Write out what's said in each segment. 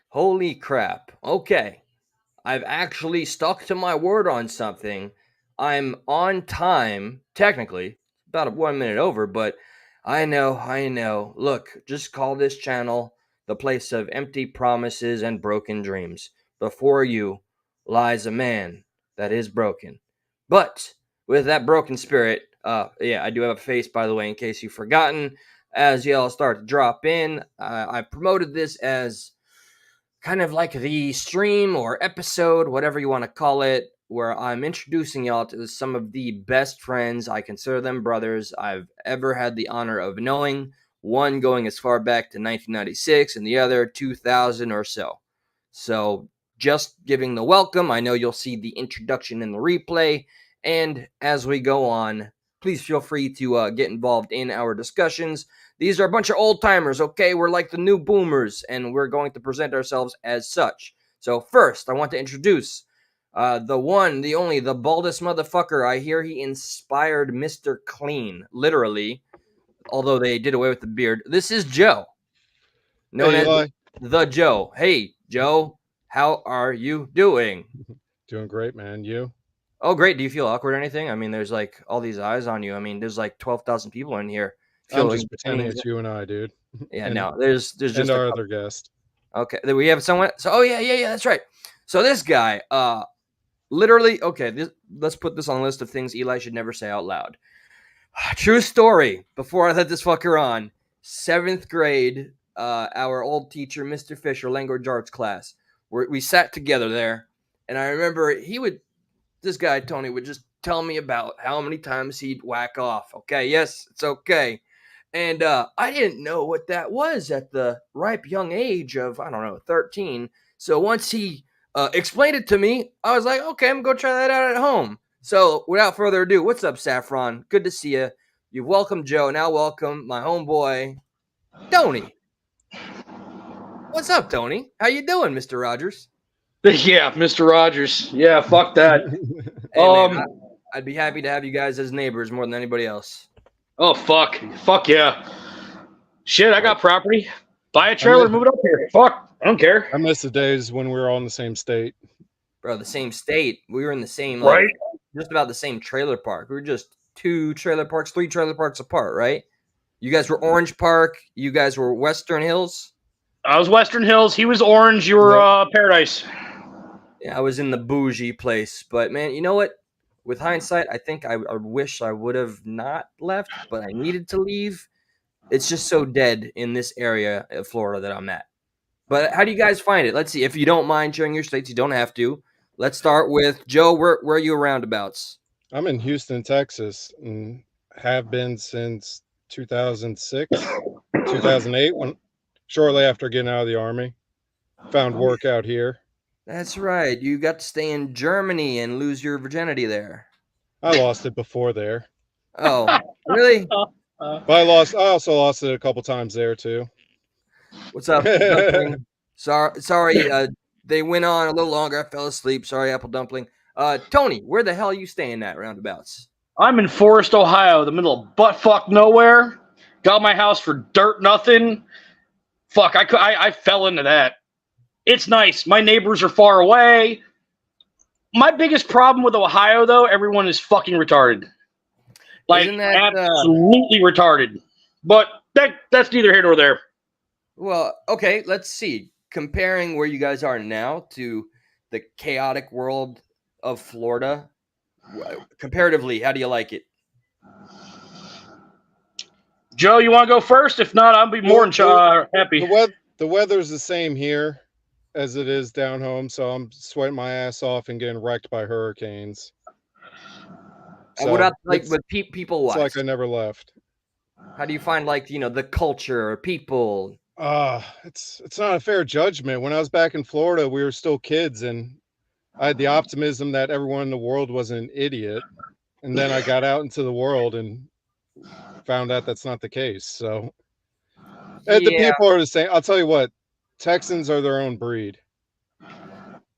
Holy crap. Okay. I've actually stuck to my word on something. I'm on time, technically, about 1 minute over, but I know. Look, just call this channel the place of empty promises and broken dreams. Before you lies a man that is broken. But with that broken spirit, yeah, I do have a face, by the way, in case you've forgotten. As y'all start to drop in, I promoted this as kind of like the stream or episode, whatever you want to call it, where I'm introducing y'all to some of the best friends. I consider them brothers I've ever had the honor of knowing. One going as far back to 1996 and the other 2000 or so. So, just giving the welcome. I know you'll see the introduction in the replay. And as we go on, please feel free to get involved in our discussions. These are a bunch of old timers, okay? We're like the new boomers, and we're going to present ourselves as such. So, first, I want to introduce the one, the only, the baldest motherfucker. I hear he inspired Mr. Clean, literally, although they did away with the beard. This is Joe, known Hey, as Eli. the Joe. Hey, Joe, how are you doing? Doing great, man. You? Oh, great. Do you feel awkward or anything? I mean, there's like all these eyes on you. I mean, there's like 12,000 people in here. Feel I'm like just any pretending it's you and I, dude. Yeah, and no, there's and just a our couple. other guest. Okay, then we have someone. So, oh yeah, that's right. So this guy, literally, okay. Let's put this on a list of things Eli should never say out loud. True story. Before I let this fucker on, 7th grade, our old teacher, Mr. Fisher, language arts class, we sat together there, and I remember this guy Tony would just tell me about how many times he'd whack off. Okay, yes, it's okay. And I didn't know what that was at the ripe young age of, I don't know, 13. So once he explained it to me, I was like, okay, I'm going to go try that out at home. So without further ado, what's up, Saffron? Good to see you. You've welcomed Joe. Now welcome my homeboy, Tony. What's up, Tony? How you doing, Mr. Rogers? Yeah, Mr. Rogers. Yeah, fuck that. Hey, man, Um. I'd be happy to have you guys as neighbors more than anybody else. Oh fuck yeah. Shit, I got property. Buy a I miss, trailer, move it up here. Fuck, I don't care. I miss the days when we were all in the same state. Bro, the same state. We were in the same, like, Right? just about the same trailer park. We were just 2 trailer parks, 3 trailer parks apart, right? You guys were Orange Park. You guys were Western Hills. I was Western Hills. He was Orange. You were Yep. Paradise. Yeah, I was in the bougie place. But, man, you know what? With hindsight, I think I wish I would have not left, but I needed to leave. It's just so dead in this area of Florida that I'm at. But how do you guys find it? Let's see. If you don't mind sharing your states, you don't have to. Let's start with Joe. Where are you roundabouts? I'm in Houston, Texas, and have been since 2006, 2008, when shortly after getting out of the army. Found work out here. That's right. You got to stay in Germany and lose your virginity there. I lost it before there, Oh, really? but I also lost it a couple times there too. What's up, Dumpling? Sorry. They went on a little longer. I fell asleep. Sorry, Apple Dumpling. Tony, where the hell are you staying at roundabouts? I'm in Forest, Ohio, the middle of buttfuck nowhere. Got my house for dirt nothing. Fuck, I fell into that. It's nice. My neighbors are far away. My biggest problem with Ohio, though, everyone is fucking retarded. Like, Isn't that absolutely retarded. But that's neither here nor there. well? Okay, let's see. Comparing where you guys are now to the chaotic world of Florida, comparatively, how do you like it? Joe, you want to go first? If not, I'll be more than happy. The weather's the same here as it is down home, so I'm sweating my ass off and getting wrecked by hurricanes. So what about like it's, with people it's wise? like I never left. How do you find like the culture or people? It's not a fair judgment. When I was back in Florida, we were still kids, and I had the optimism that everyone in the world was an idiot. And then I got out into the world and found out that's not the case. So the people are the same. I'll tell you what, Texans are their own breed.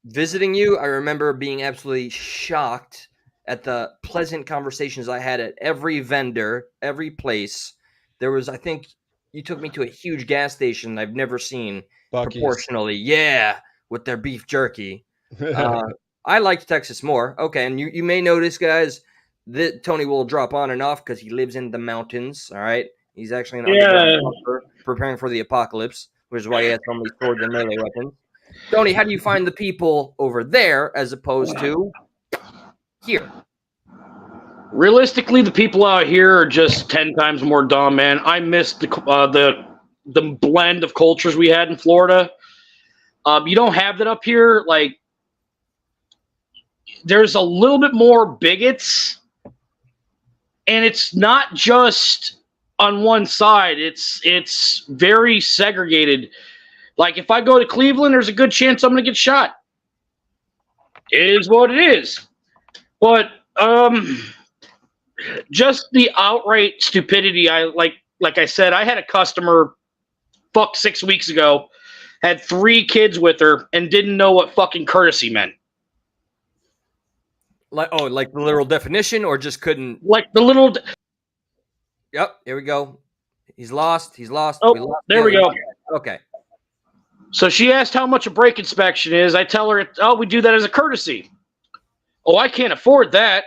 Visiting you, I remember being absolutely shocked at the pleasant conversations I had at every vendor, every place. There was, I think, you took me to a huge gas station I've never seen Buc-ee's. proportionally. Yeah, with their beef jerky. I liked Texas more. Okay, and you may notice, guys, that Tony will drop on and off because he lives in the mountains. All right, he's actually an underground bunker preparing for the apocalypse, which is why he has so many swords and melee weapons. Tony, how do you find the people over there as opposed to here? Realistically, the people out here are just 10 times more dumb, man. I miss the blend of cultures we had in Florida. You don't have that up here. Like, there's a little bit more bigots, and it's not just on one side. It's very segregated. Like, if I go to Cleveland, there's a good chance I'm going to get shot. It is what it is. But just the outright stupidity. Like I said, I had a customer 6 weeks ago, had 3 kids with her, and didn't know what fucking courtesy meant. Like the literal definition, or just couldn't? Like the little. Yep, here we go. He's lost. Oh, there we go. Okay. So she asked how much a brake inspection is. I tell her, we do that as a courtesy. Oh, I can't afford that.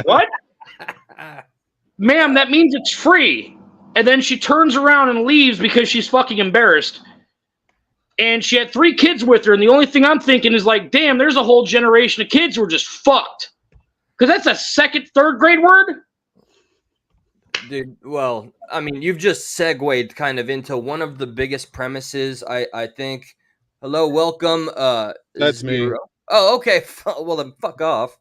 What? Ma'am, that means it's free. And then she turns around and leaves because she's fucking embarrassed. And she had 3 kids with her, and the only thing I'm thinking is like, damn, there's a whole generation of kids who are just fucked. Because that's a 2nd, 3rd grade word? Dude, well, I mean, you've just segued kind of into one of the biggest premises, I think. Hello, welcome. That's me. Oh, okay. Well, then fuck off.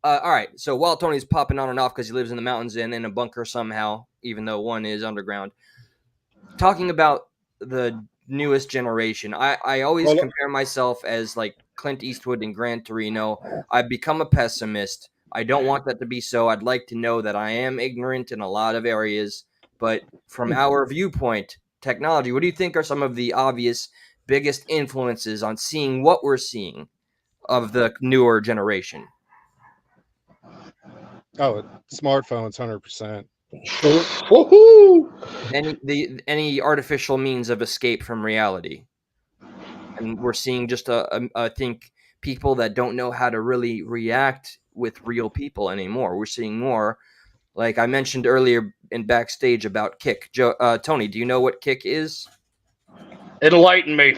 All right, so while Tony's popping on and off because he lives in the mountains and in a bunker somehow, even though one is underground, talking about the newest generation, I always compare myself as like Clint Eastwood in Gran Torino. I've become a pessimist. I don't want that to be so. I'd like to know that I am ignorant in a lot of areas, but from our viewpoint, technology, what do you think are some of the obvious biggest influences on seeing what we're seeing of the newer generation? Oh, smartphones, 100%. Any artificial means of escape from reality, and we're seeing just I think people that don't know how to really react with real people anymore. We're seeing more, like I mentioned earlier in backstage about Kick. Tony, do you know what Kick is? Enlighten me.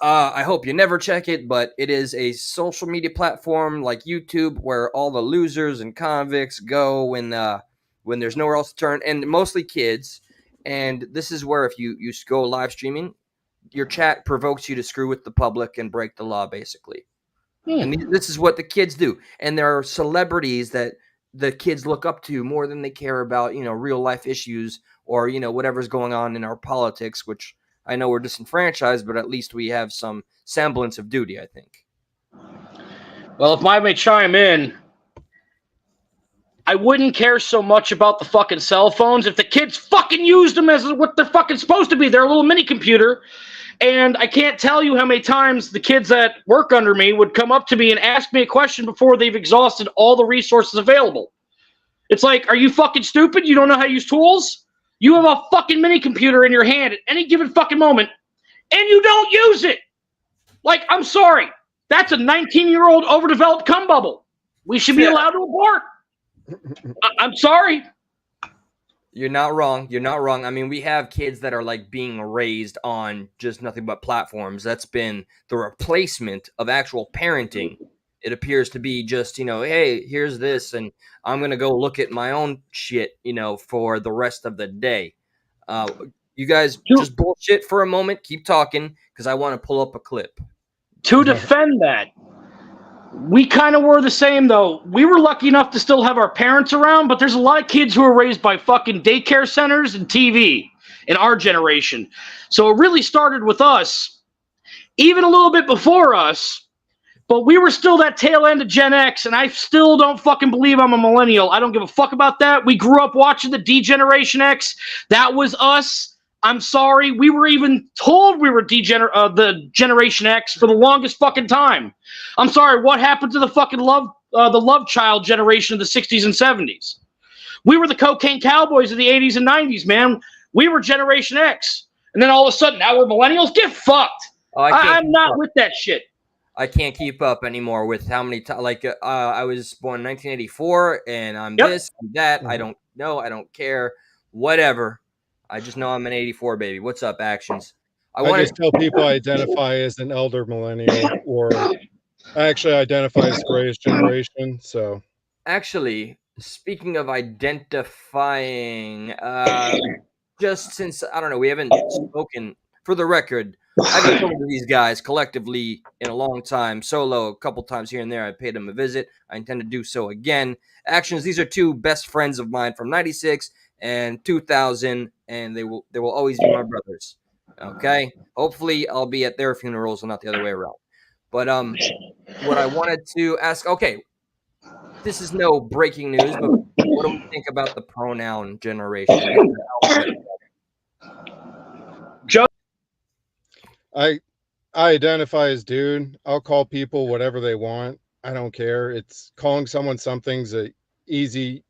I hope you never check it, but it is a social media platform like YouTube where all the losers and convicts go when there's nowhere else to turn, and mostly kids. And this is where if you go live streaming, your chat provokes you to screw with the public and break the law, basically. And this is what the kids do. And there are celebrities that the kids look up to more than they care about, real life issues or, whatever's going on in our politics, which I know we're disenfranchised, but at least we have some semblance of duty, I think. Well, if I may chime in, I wouldn't care so much about the fucking cell phones if the kids fucking used them as what they're fucking supposed to be. They're a little mini computer. And I can't tell you how many times the kids that work under me would come up to me and ask me a question before they've exhausted all the resources available. It's like, are you fucking stupid? You don't know how to use tools? You have a fucking mini computer in your hand at any given fucking moment, and you don't use it. Like, I'm sorry. That's a 19-year-old overdeveloped cum bubble. We should be allowed to abort. I'm sorry. You're not wrong. I mean, we have kids that are like being raised on just nothing but platforms. That's been the replacement of actual parenting. It appears to be just, hey, here's this, and I'm going to go look at my own shit, for the rest of the day. You guys just bullshit for a moment. Keep talking, because I want to pull up a clip. To defend that, we kind of were the same, though. We were lucky enough to still have our parents around, but there's a lot of kids who are raised by fucking daycare centers and TV in our generation. So it really started with us, even a little bit before us, but we were still that tail end of Gen X, and I still don't fucking believe I'm a millennial. I don't give a fuck about that. We grew up watching the D-Generation X. That was us. I'm sorry. We were even told we were the Generation X for the longest fucking time. I'm sorry. What happened to the fucking love child generation of the 60s and 70s? We were the cocaine cowboys of the 80s and 90s, man. We were Generation X. And then all of a sudden, now we're millennials? Get fucked. I'm not with that shit. I can't keep up anymore with how many times. Like, I was born in 1984, and I'm this, I'm that. I don't know. I don't care. Whatever. I just know I'm an 84 baby. What's up, Actions? I just tell people I identify as an elder millennial, or I actually identify as the greatest generation. So, actually, speaking of identifying, just since I don't know, we haven't spoken. For the record, I haven't spoken to these guys collectively in a long time. Solo, a couple times here and there. I paid them a visit. I intend to do so again. Actions. These are two best friends of mine from '96 and 2000, and they will always be my brothers. Okay. Hopefully, I'll be at their funerals and not the other way around. But what I wanted to ask. Okay, this is no breaking news, but what do we think about the pronoun generation? Joe? I identify as dude. I'll call people whatever they want. I don't care. It's calling someone something's a easy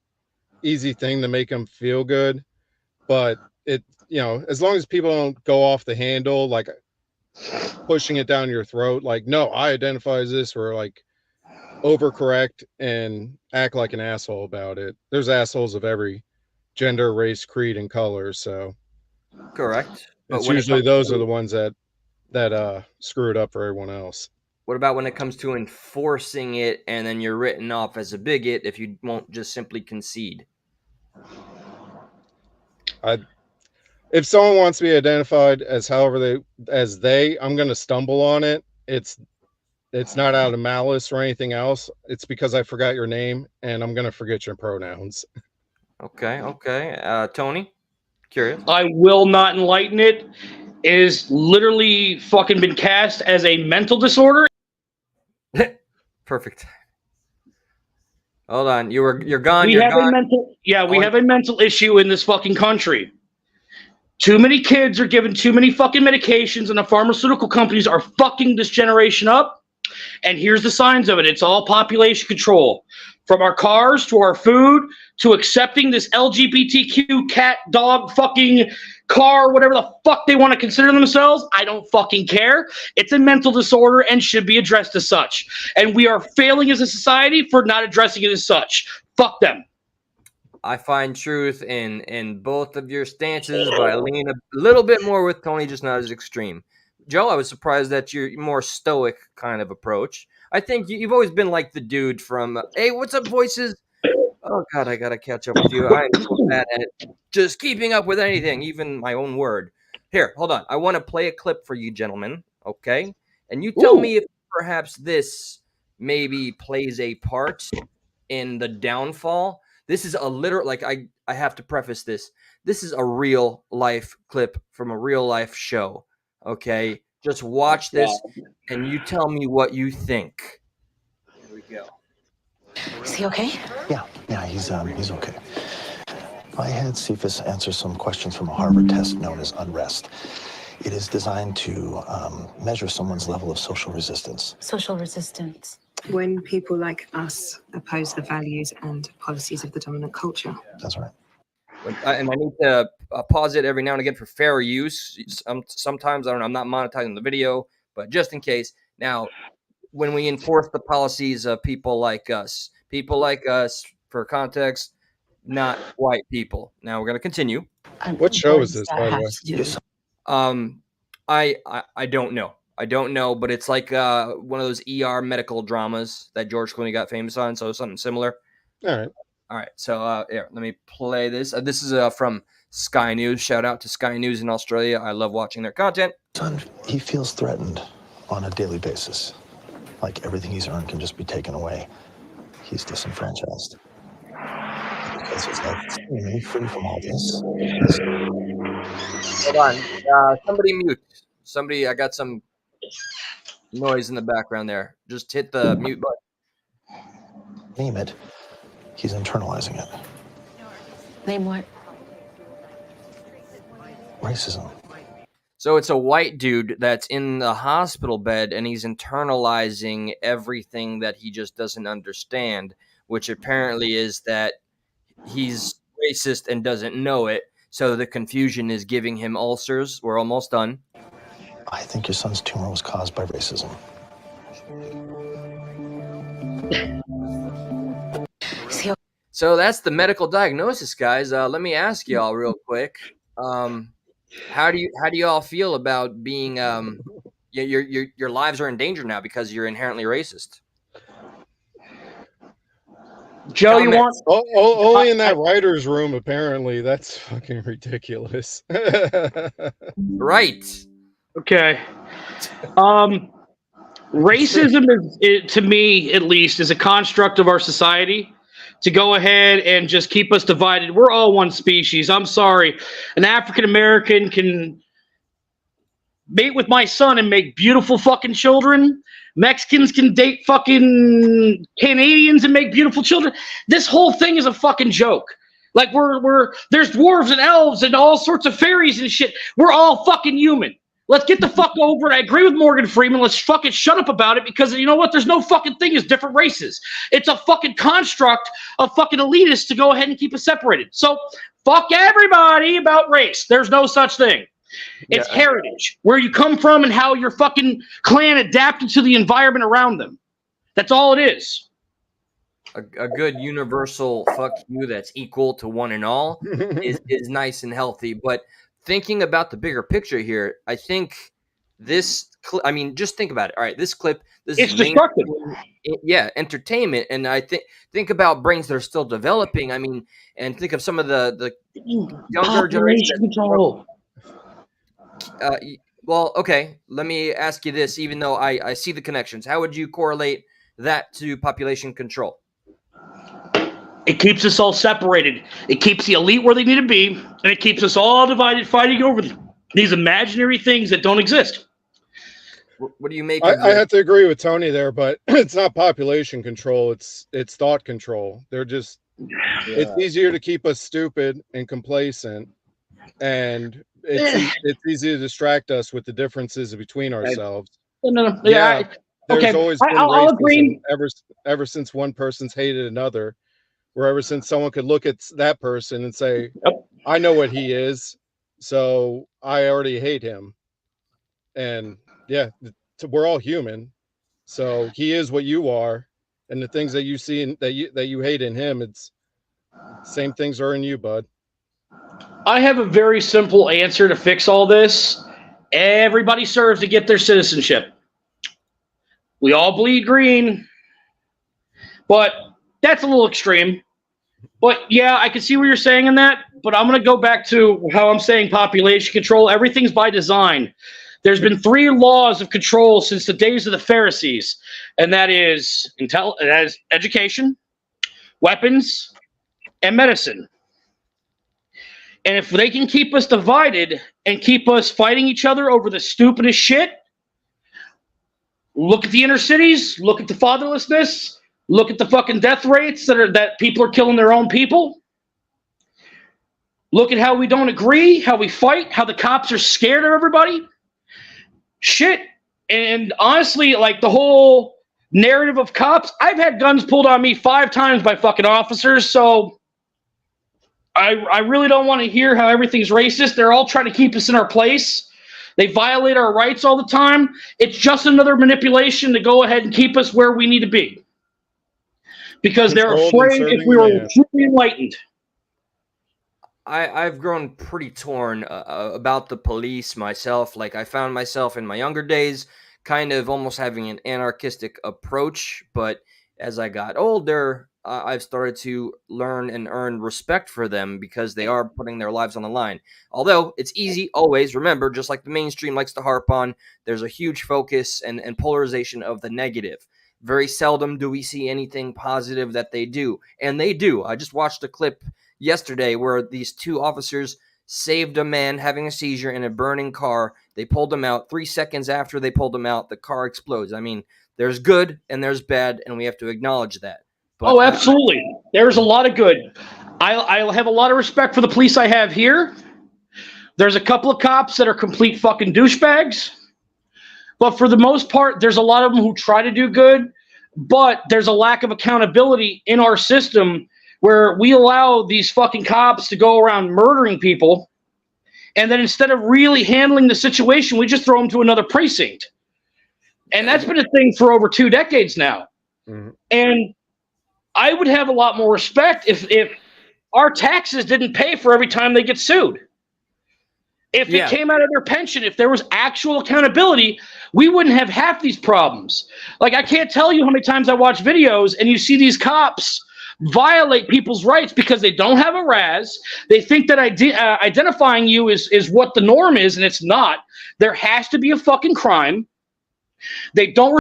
thing to make them feel good, but as long as people don't go off the handle, like pushing it down your throat, like, no, I identify as this, or like overcorrect and act like an asshole about it. There's assholes of every gender, race, creed, and color. So correct. But it's usually those are the ones that screw it up for everyone else. What about when it comes to enforcing it, and then you're written off as a bigot if you won't just simply concede? If someone wants to be identified as however I'm going to stumble on it. It's not out of malice or anything else. It's because I forgot your name, and I'm going to forget your pronouns. Okay. Tony, curious? I will not enlighten it. It is literally fucking been cast as a mental disorder. Perfect. Hold on. You're gone. We have a mental issue in this fucking country. Too many kids are given too many fucking medications, and the pharmaceutical companies are fucking this generation up. And here's the signs of it. It's all population control. From our cars to our food to accepting this LGBTQ cat, dog, fucking car, whatever the fuck they want to consider themselves. I don't fucking care. It's a mental disorder and should be addressed as such. And we are failing as a society for not addressing it as such. Fuck them. I find truth in both of your stances, but I lean a little bit more with Tony, just not as extreme. Joe, I was surprised that you're more stoic kind of approach. I think you've always been like the dude from, hey, what's up, voices? Oh, God, I got to catch up with you. I am so bad at just keeping up with anything, even my own word. Here, hold on. I want to play a clip for you, gentlemen, okay? And you tell me if perhaps this maybe plays a part in the downfall. This is a literal, like, I have to preface this. This is a real life clip from a real life show. Okay, just watch this, and you tell me what you think. Here we go. Is he okay? Yeah, he's okay. I had Cephas answer some questions from a Harvard test known as unrest. It is designed to measure someone's level of social resistance. Social resistance. When people like us oppose the values and policies of the dominant culture. That's right. And I need to pause it every now and again for fair use. Sometimes, I don't know, I'm not monetizing the video, but just in case. Now, when we enforce the policies of people like us, for context, not white people. Now, we're going to continue. What show is this, by the way? I don't know. I don't know, but it's like one of those ER medical dramas that George Clooney got famous on, so something similar. All right, so here, let me play this. This is from Sky News. Shout out to Sky News in Australia. I love watching their content. Son, he feels threatened on a daily basis. Like everything he's earned can just be taken away. He's disenfranchised. Because his life is really free from all this. Hold on. Somebody mute. Somebody, I got some noise in the background there. Just hit the mute button. Name it. He's internalizing it. Name what? Racism. So it's a white dude that's in the hospital bed, and he's internalizing everything that he just doesn't understand, which apparently is that he's racist and doesn't know it. So the confusion is giving him ulcers. We're almost done. I think your son's tumor was caused by racism. So that's the medical diagnosis, guys. Let me ask y'all real quick. How do you all feel about being your lives are in danger now because you're inherently racist? Joe, you want? Only in that writer's room, apparently. That's fucking ridiculous. Right. Okay. Racism is, to me, at least, is a construct of our society to go ahead and just keep us divided. We're all one species. I'm sorry. An African American can mate with my son and make beautiful fucking children. Mexicans can date fucking Canadians and make beautiful children. This whole thing is a fucking joke. Like there's dwarves and elves and all sorts of fairies and shit. We're all fucking human. Let's get the fuck over it. I agree with Morgan Freeman. Let's fucking shut up about it because you know what? There's no fucking thing as different races. It's a fucking construct of fucking elitists to go ahead and keep us separated. So fuck everybody about race. There's no such thing. It's heritage, where you come from and how your fucking clan adapted to the environment around them. That's all it is. A good universal fuck you that's equal to one and all is nice and healthy. But thinking about the bigger picture here, I think this just think about it. All right, this clip, this it's is destructive. Entertainment, and I think about brains that are still developing. I mean, and think of some of the younger generation control. Well, okay, let me ask you this, even though I see the connections. How would you correlate that to population control? It keeps us all separated. It keeps the elite where they need to be, and it keeps us all divided, fighting over these imaginary things that don't exist. What do you make? I have to agree with Tony there, but it's not population control. It's thought control. They're just. It's easier to keep us stupid and complacent, and it's easy to distract us with the differences between ourselves. No. There's always been I'll agree. Ever since one person's hated another, or ever since someone could look at that person and say, I know what he is, so I already hate him. And we're all human. So he is what you are, and the things that you see and that you hate in him, it's same things are in you, bud. I have a very simple answer to fix all this. Everybody serves to get their citizenship. We all bleed green, but that's a little extreme. But yeah, I can see what you're saying in that, but I'm going to go back to how I'm saying population control. Everything's by design. There's been 3 laws of control since the days of the Pharisees, and that is education, weapons, and medicine. And if they can keep us divided and keep us fighting each other over the stupidest shit, look at the inner cities, look at the fatherlessness, look at the fucking death rates that people are killing their own people. Look at how we don't agree, how we fight, how the cops are scared of everybody. Shit. And honestly, like the whole narrative of cops, I've had guns pulled on me 5 times by fucking officers, so I really don't want to hear how everything's racist. They're all trying to keep us in our place. They violate our rights all the time. It's just another manipulation to go ahead and keep us where we need to be. Because they're afraid if we were truly enlightened. I've grown pretty torn about the police myself. Like, I found myself in my younger days kind of almost having an anarchistic approach. But as I got older, I've started to learn and earn respect for them because they are putting their lives on the line. Although it's easy, always remember, just like the mainstream likes to harp on, there's a huge focus and polarization of the negative. Very seldom do we see anything positive that they do. And they do. I just watched a clip yesterday where these 2 officers saved a man having a seizure in a burning car. They pulled him out. 3 seconds after they pulled him out, the car explodes. I mean, there's good and there's bad, and we have to acknowledge that. But, absolutely. There's a lot of good. I have a lot of respect for the police I have here. There's a couple of cops that are complete fucking douchebags. But for the most part, there's a lot of them who try to do good, but there's a lack of accountability in our system where we allow these fucking cops to go around murdering people, and then instead of really handling the situation, we just throw them to another precinct. And that's been a thing for over 2 decades now. Mhm. And I would have a lot more respect if our taxes didn't pay for every time they get sued. If it came out of their pension, if there was actual accountability, we wouldn't have half these problems. Like, I can't tell you how many times I watch videos and you see these cops violate people's rights because they don't have a RAS. They think that identifying you is what the norm is, and it's not. There has to be a fucking crime. They don't.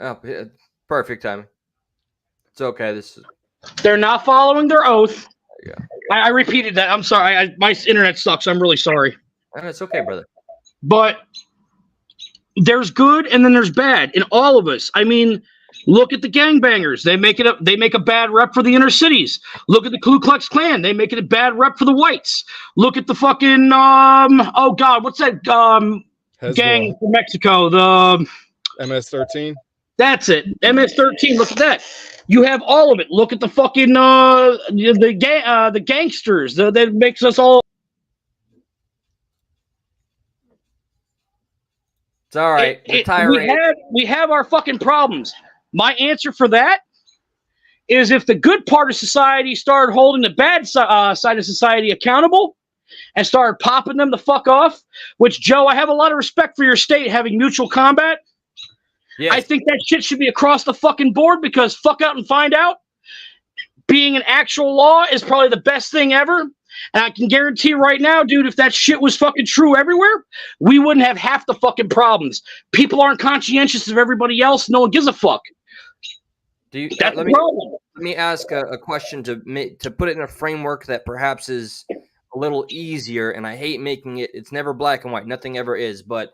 Oh, yeah, perfect timing. It's okay. They're not following their oath. Yeah. I repeated that. I'm sorry. My internet sucks. I'm really sorry. It's okay, brother. But there's good and then there's bad in all of us. I mean, look at the gangbangers. They make a bad rep for the inner cities. Look at the Ku Klux Klan. They make it a bad rep for the whites. Look at the fucking oh god, what's that gang from Mexico? The MS-13. That's it. MS-13. Look at that. You have all of it. Look at the fucking the gangsters. That makes us all. It's all right. We have our fucking problems. My answer for that is if the good part of society started holding the bad side of society accountable and started popping them the fuck off, which, Joe, I have a lot of respect for your state having mutual combat. Yes. I think that shit should be across the fucking board because fuck out and find out being an actual law is probably the best thing ever. And I can guarantee right now, dude, if that shit was fucking true everywhere, we wouldn't have half the fucking problems. People aren't conscientious of everybody else. No one gives a fuck. Let me ask a question to put it in a framework that perhaps is a little easier, and I hate making it. It's never black and white. Nothing ever is. But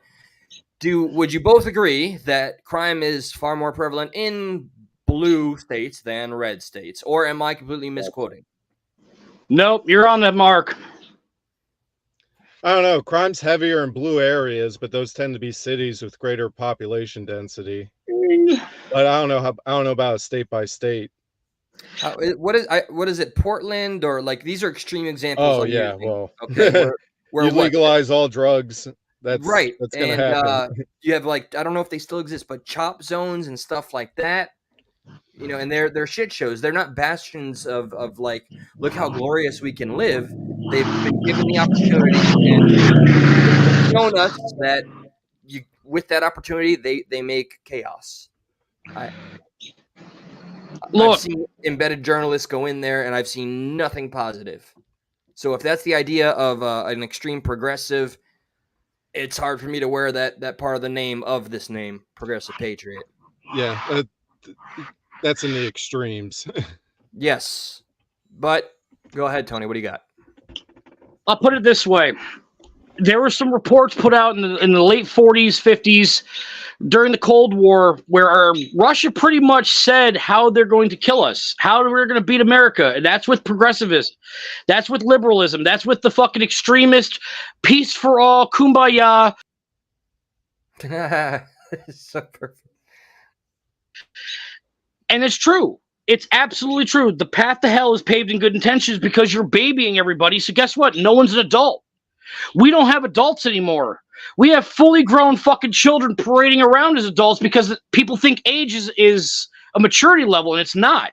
would you both agree that crime is far more prevalent in blue states than red states, or am I completely misquoting? Nope, you're on that mark. I don't know. Crime's heavier in blue areas, but those tend to be cities with greater population density. But I don't know about state by state. What is it? Portland or like these are extreme examples. Oh yeah, well, okay. Where you legalize all drugs. That's right. That's gonna happen. You have like I don't know if they still exist, but chop zones and stuff like that. You know, and they're shit shows. They're not bastions of like, look how glorious we can live. They've been given the opportunity and shown us that with that opportunity, they make chaos. I've seen embedded journalists go in there, and I've seen nothing positive. So if that's the idea of an extreme progressive, it's hard for me to wear that part of the name of this name, Progressive Patriot. Yeah, that's in the extremes. Yes, but go ahead, Tony. What do you got? I'll put it this way. There were some reports put out in the late 40s, 50s, during the Cold War, where Russia pretty much said how they're going to kill us, how we're going to beat America. And that's with progressivism. That's with liberalism. That's with the fucking extremist, peace for all, kumbaya. So perfect. And it's true. It's absolutely true. The path to hell is paved in good intentions because you're babying everybody. So guess what? No one's an adult. We don't have adults anymore. We have fully grown fucking children parading around as adults because people think age is a maturity level, and it's not.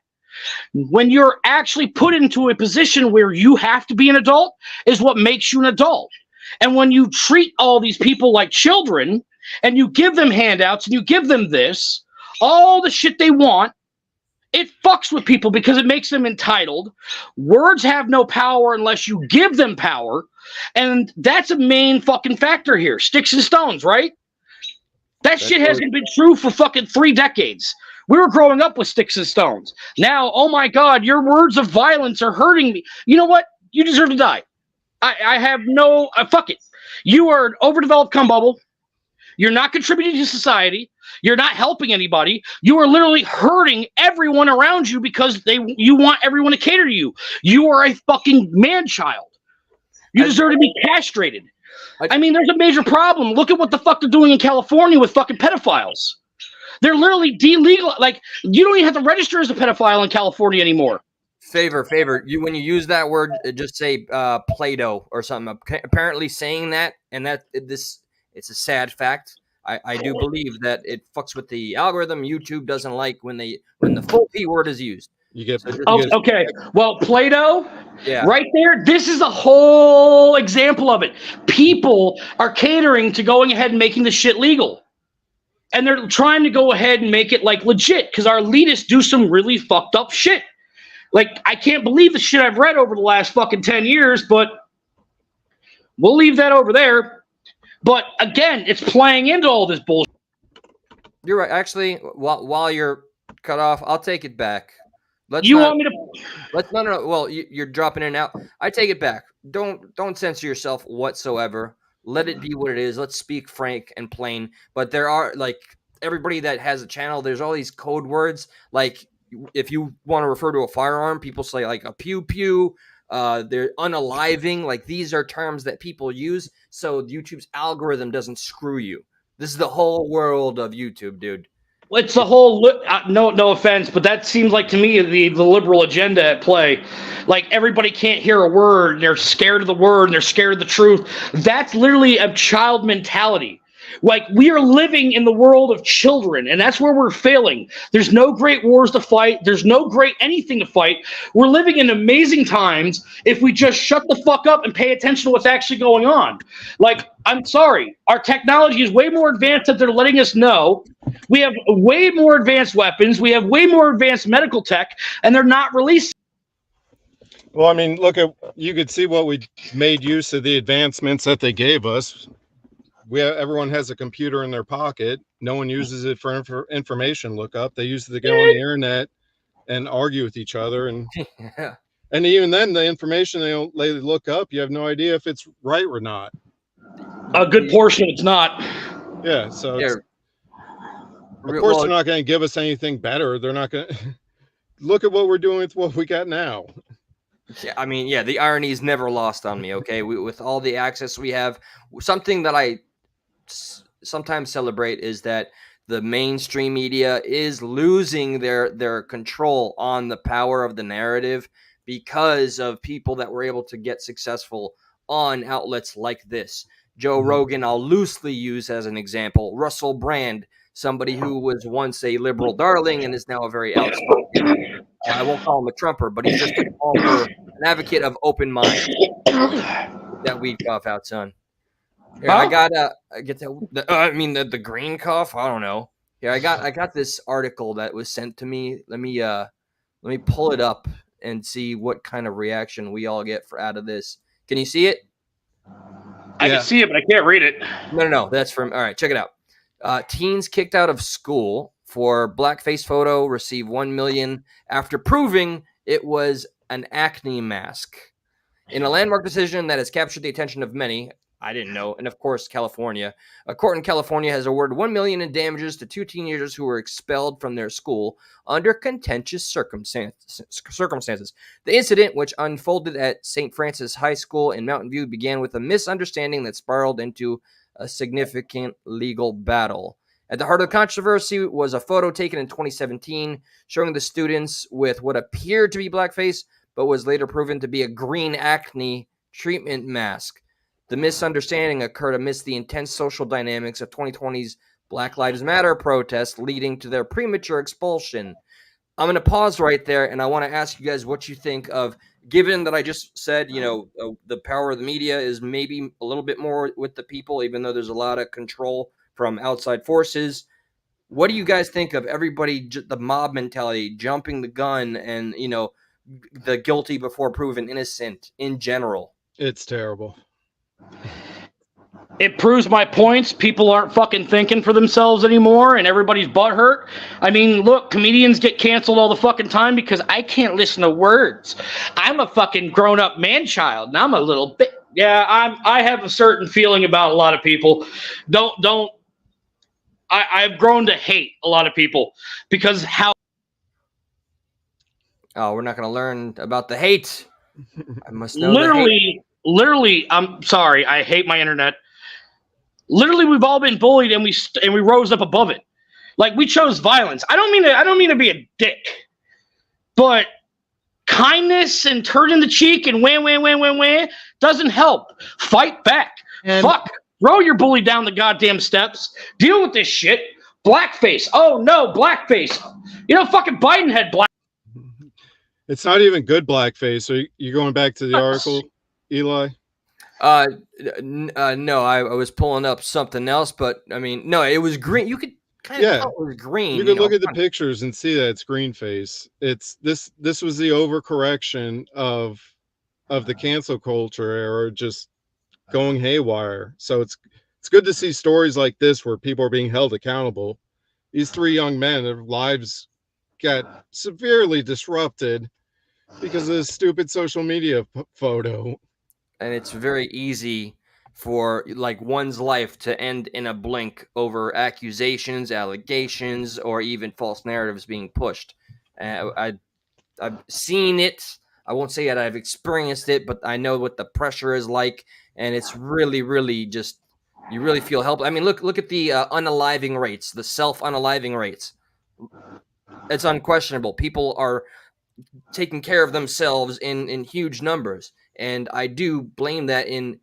When you're actually put into a position where you have to be an adult is what makes you an adult. And when you treat all these people like children and you give them handouts and you give them this, all the shit they want, it fucks with people because it makes them entitled. Words have no power unless you give them power. And that's a main fucking factor here. Sticks and stones, right? That shit hasn't been true for fucking 3 decades. We were growing up with sticks and stones. Now, oh my God, your words of violence are hurting me. You know what? You deserve to die. I have no, fuck it. You are an overdeveloped cum bubble. You're not contributing to society. You're not helping anybody. You are literally hurting everyone around you because you want everyone to cater to you. You are a fucking man-child. You deserve to be castrated. I mean, there's a major problem. Look at what the fuck they're doing in California with fucking pedophiles. They're literally delegal. Like, you don't even have to register as a pedophile in California anymore. Favor. You when you use that word, just say Play-Doh or something. Apparently, saying that and that it's a sad fact. I do believe that it fucks with the algorithm. YouTube doesn't like when the full P word is used. You get, So Oh, okay. Well, Play-Doh, Yeah. right there, this is the whole example of it. People are catering to going ahead and making the shit legal. And they're trying to go ahead and make it like legit because our elitists do some really fucked up shit. Like, I can't believe the shit I've read over the last fucking 10 years, but we'll leave that over there. But again, it's playing into all this bullshit. You're right. Actually, while you're cut off, I'll take it back. Want me to? No. Well, you're dropping in and out. I take it back. Don't censor yourself whatsoever. Let it be what it is. Let's speak frank and plain. But there are, like, everybody that has a channel, there's all these code words. Like, if you want to refer to a firearm, people say, like, a pew-pew. They're unaliving. Like, these are terms that people use so YouTube's algorithm doesn't screw you. This is the whole world of YouTube, dude. It's the whole no offense, but that seems like to me the liberal agenda at play. Like, everybody can't hear a word, and they're scared of the word, and they're scared of the truth. That's literally a child mentality. Like, we are living in the world of children, and that's where we're failing. There's no great wars to fight. There's no great anything to fight. We're living in amazing times if we just shut the fuck up and pay attention to what's actually going on. Like, I'm sorry. Our technology is way more advanced than they're letting us know. We have way more advanced weapons. We have way more advanced medical tech, and they're not releasing. Well, I mean, you could see what we made use of the advancements that they gave us. Everyone has a computer in their pocket. No one uses it for information lookup. They use it to go on the internet and argue with each other. And Yeah. and even then, the information they look up, you have no idea if it's right or not. A good portion of it's not. Yeah, so Yeah. of course they're not going to give us anything better. They're not going to look at what we're doing with what we got now. Yeah, I mean, yeah, the irony is never lost on me, okay? With all the access we have, something that I sometimes celebrate is that the mainstream media is losing their control on the power of the narrative because of people that were able to get successful on outlets like this. Joe Rogan, I'll loosely use as an example. Russell Brand, somebody who was once a liberal darling and is now a very outspoken. I won't call him a Trumper, but he's just an advocate of open mind. That weed cough out, son. Here, I got the green cough. I don't know. Here, I got this article that was sent to me. Let me pull it up and see what kind of reaction we all get out of this. Can you see it? I can see it, but I can't read it. No. That's from. All right, check it out. Teens kicked out of school for blackface photo receive $1 million after proving it was an acne mask. In a landmark decision that has captured the attention of many, I didn't know, and of course, California. A court in California has awarded $1 million in damages to 2 teenagers who were expelled from their school under contentious circumstances. The incident, which unfolded at St. Francis High School in Mountain View, began with a misunderstanding that spiraled into a significant legal battle. At the heart of the controversy was a photo taken in 2017 showing the students with what appeared to be blackface, but was later proven to be a green acne treatment mask. The misunderstanding occurred amidst the intense social dynamics of 2020's Black Lives Matter protests, leading to their premature expulsion. I'm going to pause right there, and I want to ask you guys what you think of, given that I just said, the power of the media is maybe a little bit more with the people, even though there's a lot of control from outside forces. What do you guys think of everybody, the mob mentality, jumping the gun, and, the guilty before proven innocent in general? It's terrible. It proves my points. People aren't fucking thinking for themselves anymore, and everybody's butthurt. I mean, look, comedians get canceled all the fucking time because I can't listen to words. I'm a fucking grown-up man-child, and I'm a little bit. Yeah, I have a certain feeling about a lot of people. I've grown to hate a lot of people because how. Oh, we're not going to learn about the hate. I must know. Literally, I'm sorry. I hate my internet. Literally, we've all been bullied, and we rose up above it. Like, we chose violence. I don't mean to be a dick, but kindness and turning the cheek and wah doesn't help. Fight back. And- Fuck. Throw your bully down the goddamn steps. Deal with this shit. Blackface. Oh no, blackface. You know, fucking Biden had black. It's not even good blackface. So you going back to the article, Eli? No, I was pulling up something else, but I mean, no, it was green. You could kind of tell it was green. You can look at the pictures and see that it's green face. It's this was the overcorrection of the cancel culture era, just going haywire. So it's good to see stories like this where people are being held accountable. These three young men, their lives got severely disrupted because of this stupid social media photo. And it's very easy for like one's life to end in a blink over accusations, allegations, or even false narratives being pushed. I've seen it. I won't say that I've experienced it, but I know what the pressure is like, and it's really, really just you really feel helpless. I mean, look at the unaliving rates, the self-unaliving rates. It's unquestionable. People are taking care of themselves in huge numbers, and I do blame that in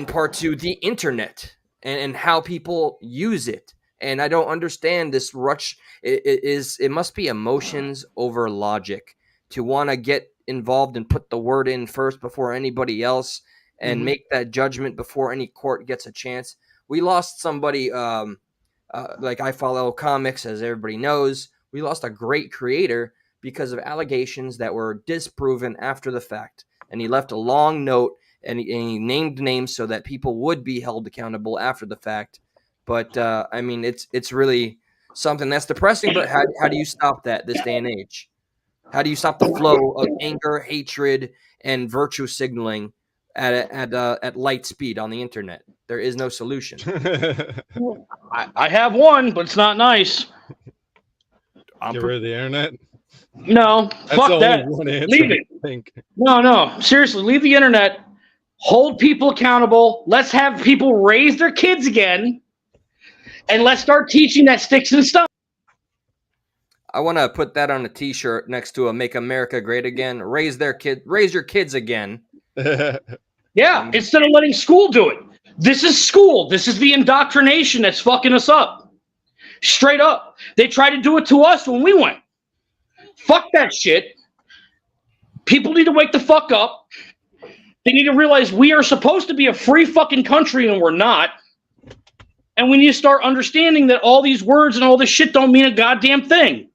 part to the internet and how people use it. And I don't understand this rush. It must be emotions over logic to want to get involved and put the word in first before anybody else and make that judgment before any court gets a chance. We lost somebody, like I follow comics, as everybody knows. We lost a great creator because of allegations that were disproven after the fact. And he left a long note and he named names so that people would be held accountable after the fact. But I mean, it's really something that's depressing. But how do you stop that this day and age? How do you stop the flow of anger, hatred, and virtue signaling at light speed on the internet? There is no solution. I have one, but it's not nice. Get rid of the internet. No, That's fuck the that. only one answer, Leave it. I think. No, seriously, leave the internet. Hold people accountable. Let's have people raise their kids again, and let's start teaching that sticks and stones. I want to put that on a T-shirt next to a "Make America Great Again." Raise your kids again. Yeah, instead of letting school do it. This is school. This is the indoctrination that's fucking us up. Straight up. They tried to do it to us when we went. Fuck that shit. People need to wake the fuck up. They need to realize we are supposed to be a free fucking country and we're not. And we need to start understanding that all these words and all this shit don't mean a goddamn thing.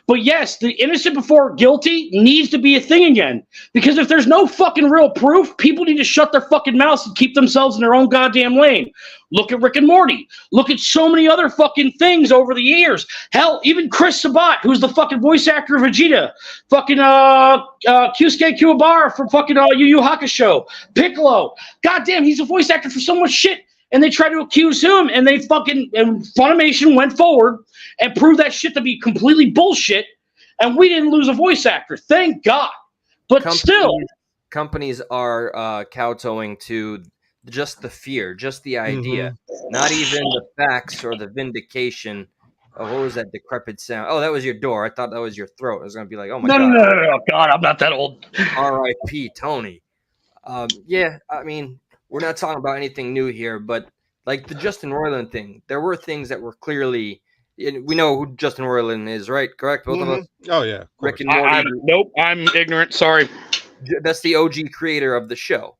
But yes, the innocent before guilty needs to be a thing again. Because if there's no fucking real proof, people need to shut their fucking mouths and keep themselves in their own goddamn lane. Look at Rick and Morty. Look at so many other fucking things over the years. Hell, even Chris Sabat, who's the fucking voice actor of Vegeta. Fucking Kyusuke Kuwabara from fucking Yu Yu Hakusho. Piccolo. Goddamn, he's a voice actor for so much shit. And they tried to accuse him, and and Funimation went forward and proved that shit to be completely bullshit, and we didn't lose a voice actor. Thank God. But companies are kowtowing to just the fear, just the idea, not even the facts or the vindication. Oh, what was that decrepit sound? Oh, that was your door. I thought that was your throat. I was going to be like, oh my God. No, God, I'm not that old. R.I.P. Tony. Yeah, I mean, we're not talking about anything new here, but like the Justin Roiland thing, there were things that were clearly, we know who Justin Roiland is, right? Correct? Both of us? Oh, yeah. Rick and Morty. Nope, I'm ignorant. Sorry. That's the OG creator of the show.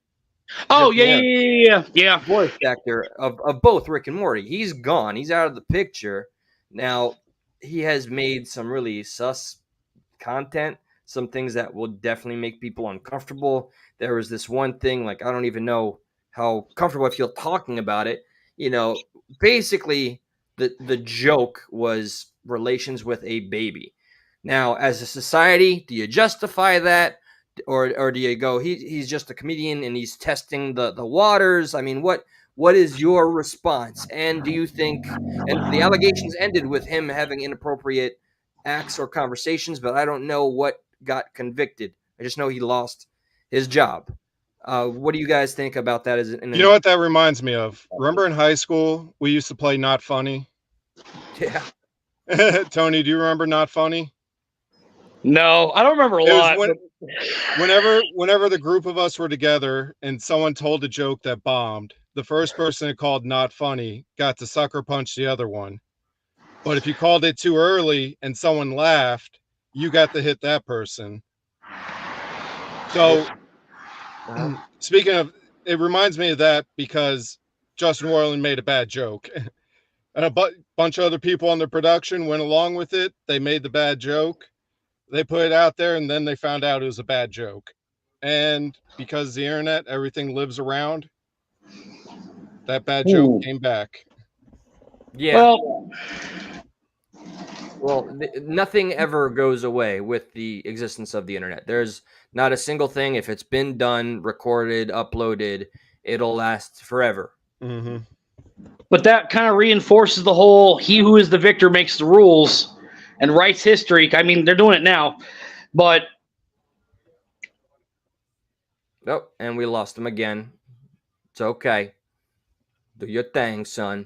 Oh, yeah. Voice actor of both Rick and Morty. He's gone. He's out of the picture. Now, he has made some really sus content, some things that will definitely make people uncomfortable. There was this one thing, like, I don't even know how comfortable I feel talking about it. You know, basically, the joke was relations with a baby. Now, as a society, do you justify that? Or do you go, he's just a comedian and he's testing the waters? I mean, what is your response? And do you think, and the allegations ended with him having inappropriate acts or conversations, but I don't know what got convicted. I just know he lost his job. What do you guys think about that? You know what that reminds me of? Remember in high school, we used to play Not Funny? Yeah. Tony, do you remember Not Funny? No, I don't remember a It was lot. whenever the group of us were together and someone told a joke that bombed, the first person that called not funny got to sucker punch the other one. But if you called it too early and someone laughed, you got to hit that person. So speaking of, it reminds me of that because Justin Roiland made a bad joke. And a bunch of other people on the production went along with it. They made the bad joke. They put it out there, and then they found out it was a bad joke. And because the internet, everything lives around, that bad joke came back. Yeah. Well, nothing ever goes away with the existence of the internet. There's not a single thing. If it's been done, recorded, uploaded, it'll last forever. Mm-hmm. But that kind of reinforces the whole "he who is the victor makes the rules" and writes history. I mean, they're doing it now, but Nope, and we lost him again. It's okay. Do your thing, son.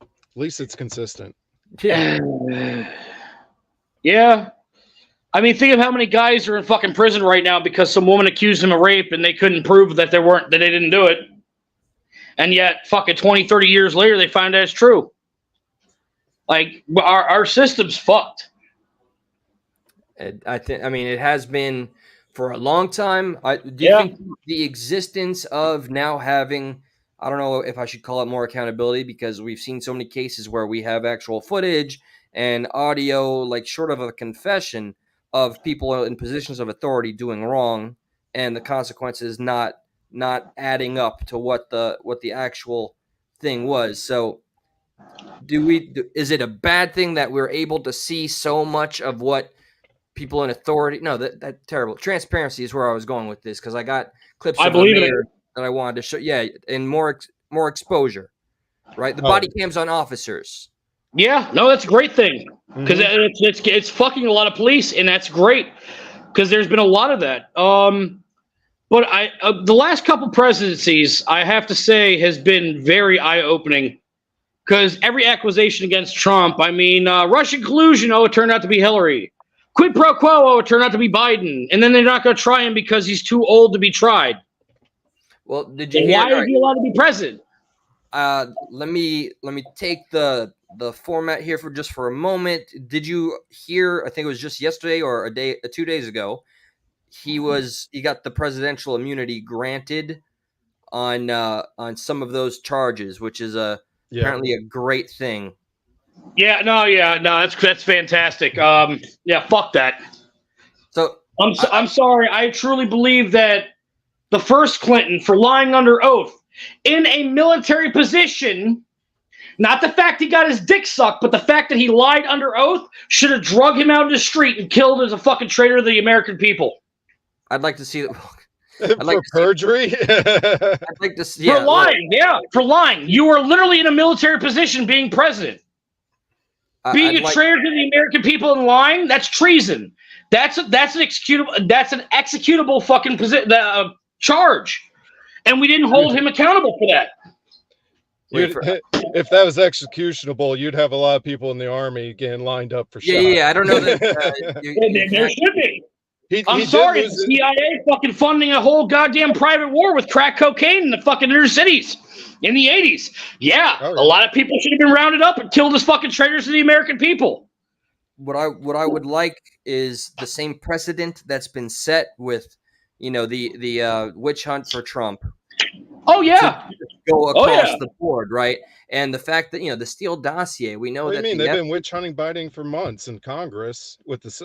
At least it's consistent. Yeah. Yeah. I mean, think of how many guys are in fucking prison right now because some woman accused them of rape and they couldn't prove that they didn't do it. And yet, fucking 20, 30 years later, they find out it's true. Like, our system's fucked. I mean, it has been for a long time. Do you think the existence of now having, I don't know if I should call it more accountability, because we've seen so many cases where we have actual footage and audio, like short of a confession of people in positions of authority doing wrong, and the consequences not adding up to what the actual thing was. So is it a bad thing that we're able to see so much of what people in authority? No, that terrible. Transparency is where I was going with this, because I got clips of the mayor that I wanted to show. Yeah, and more exposure, right? The body cams on officers. Yeah, no, that's a great thing, because it's fucking a lot of police, and that's great because there's been a lot of that. But the last couple presidencies, I have to say, has been very eye-opening, because every accusation against Trump, I mean, Russian collusion, it turned out to be Hillary. Quid pro quo, it turned out to be Biden. And then they're not going to try him because he's too old to be tried. Well, did you hear? Why is he allowed to be president? Let me take the format here for a moment. Did you hear? I think it was just yesterday or 2 days ago. He got the presidential immunity granted on some of those charges, which is apparently a great thing. That's fantastic. Fuck that. So I'm sorry. I truly believe that the first Clinton, for lying under oath in a military position, not the fact he got his dick sucked, but the fact that he lied under oath, should have drug him out in the street and killed as a fucking traitor to the American people. I'd like to see that. For perjury? I'd like to see. For lying. For lying. You were literally in a military position being president. Being a traitor to the American people and lying, that's treason. That's an executable fucking charge. And we didn't hold him accountable for that. If that was executionable, you'd have a lot of people in the army getting lined up for shot. Yeah, I don't know that. There should be. I'm sorry, the CIA fucking funding a whole goddamn private war with crack cocaine in the fucking inner cities in the 80s. Yeah, a lot of people should have been rounded up and killed as fucking traitors to the American people. What I would like is the same precedent that's been set with, the witch hunt for Trump. Oh yeah, go across the board, right? And the fact that the Steele dossier, we know that. They've been witch hunting Biden for months in Congress with this.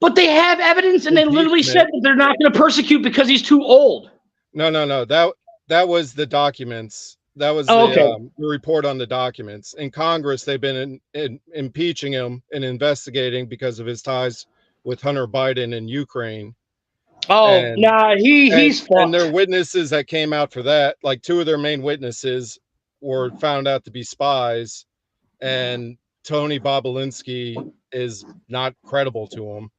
But they have evidence, and they literally said that they're not going to persecute because he's too old. No. That was the documents. That was the report on the documents. In Congress, they've been impeaching him and investigating because of his ties with Hunter Biden and Ukraine. He's fucked. And their witnesses that came out for that, like two of their main witnesses, were found out to be spies, and Tony Bobolinsky is not credible to him.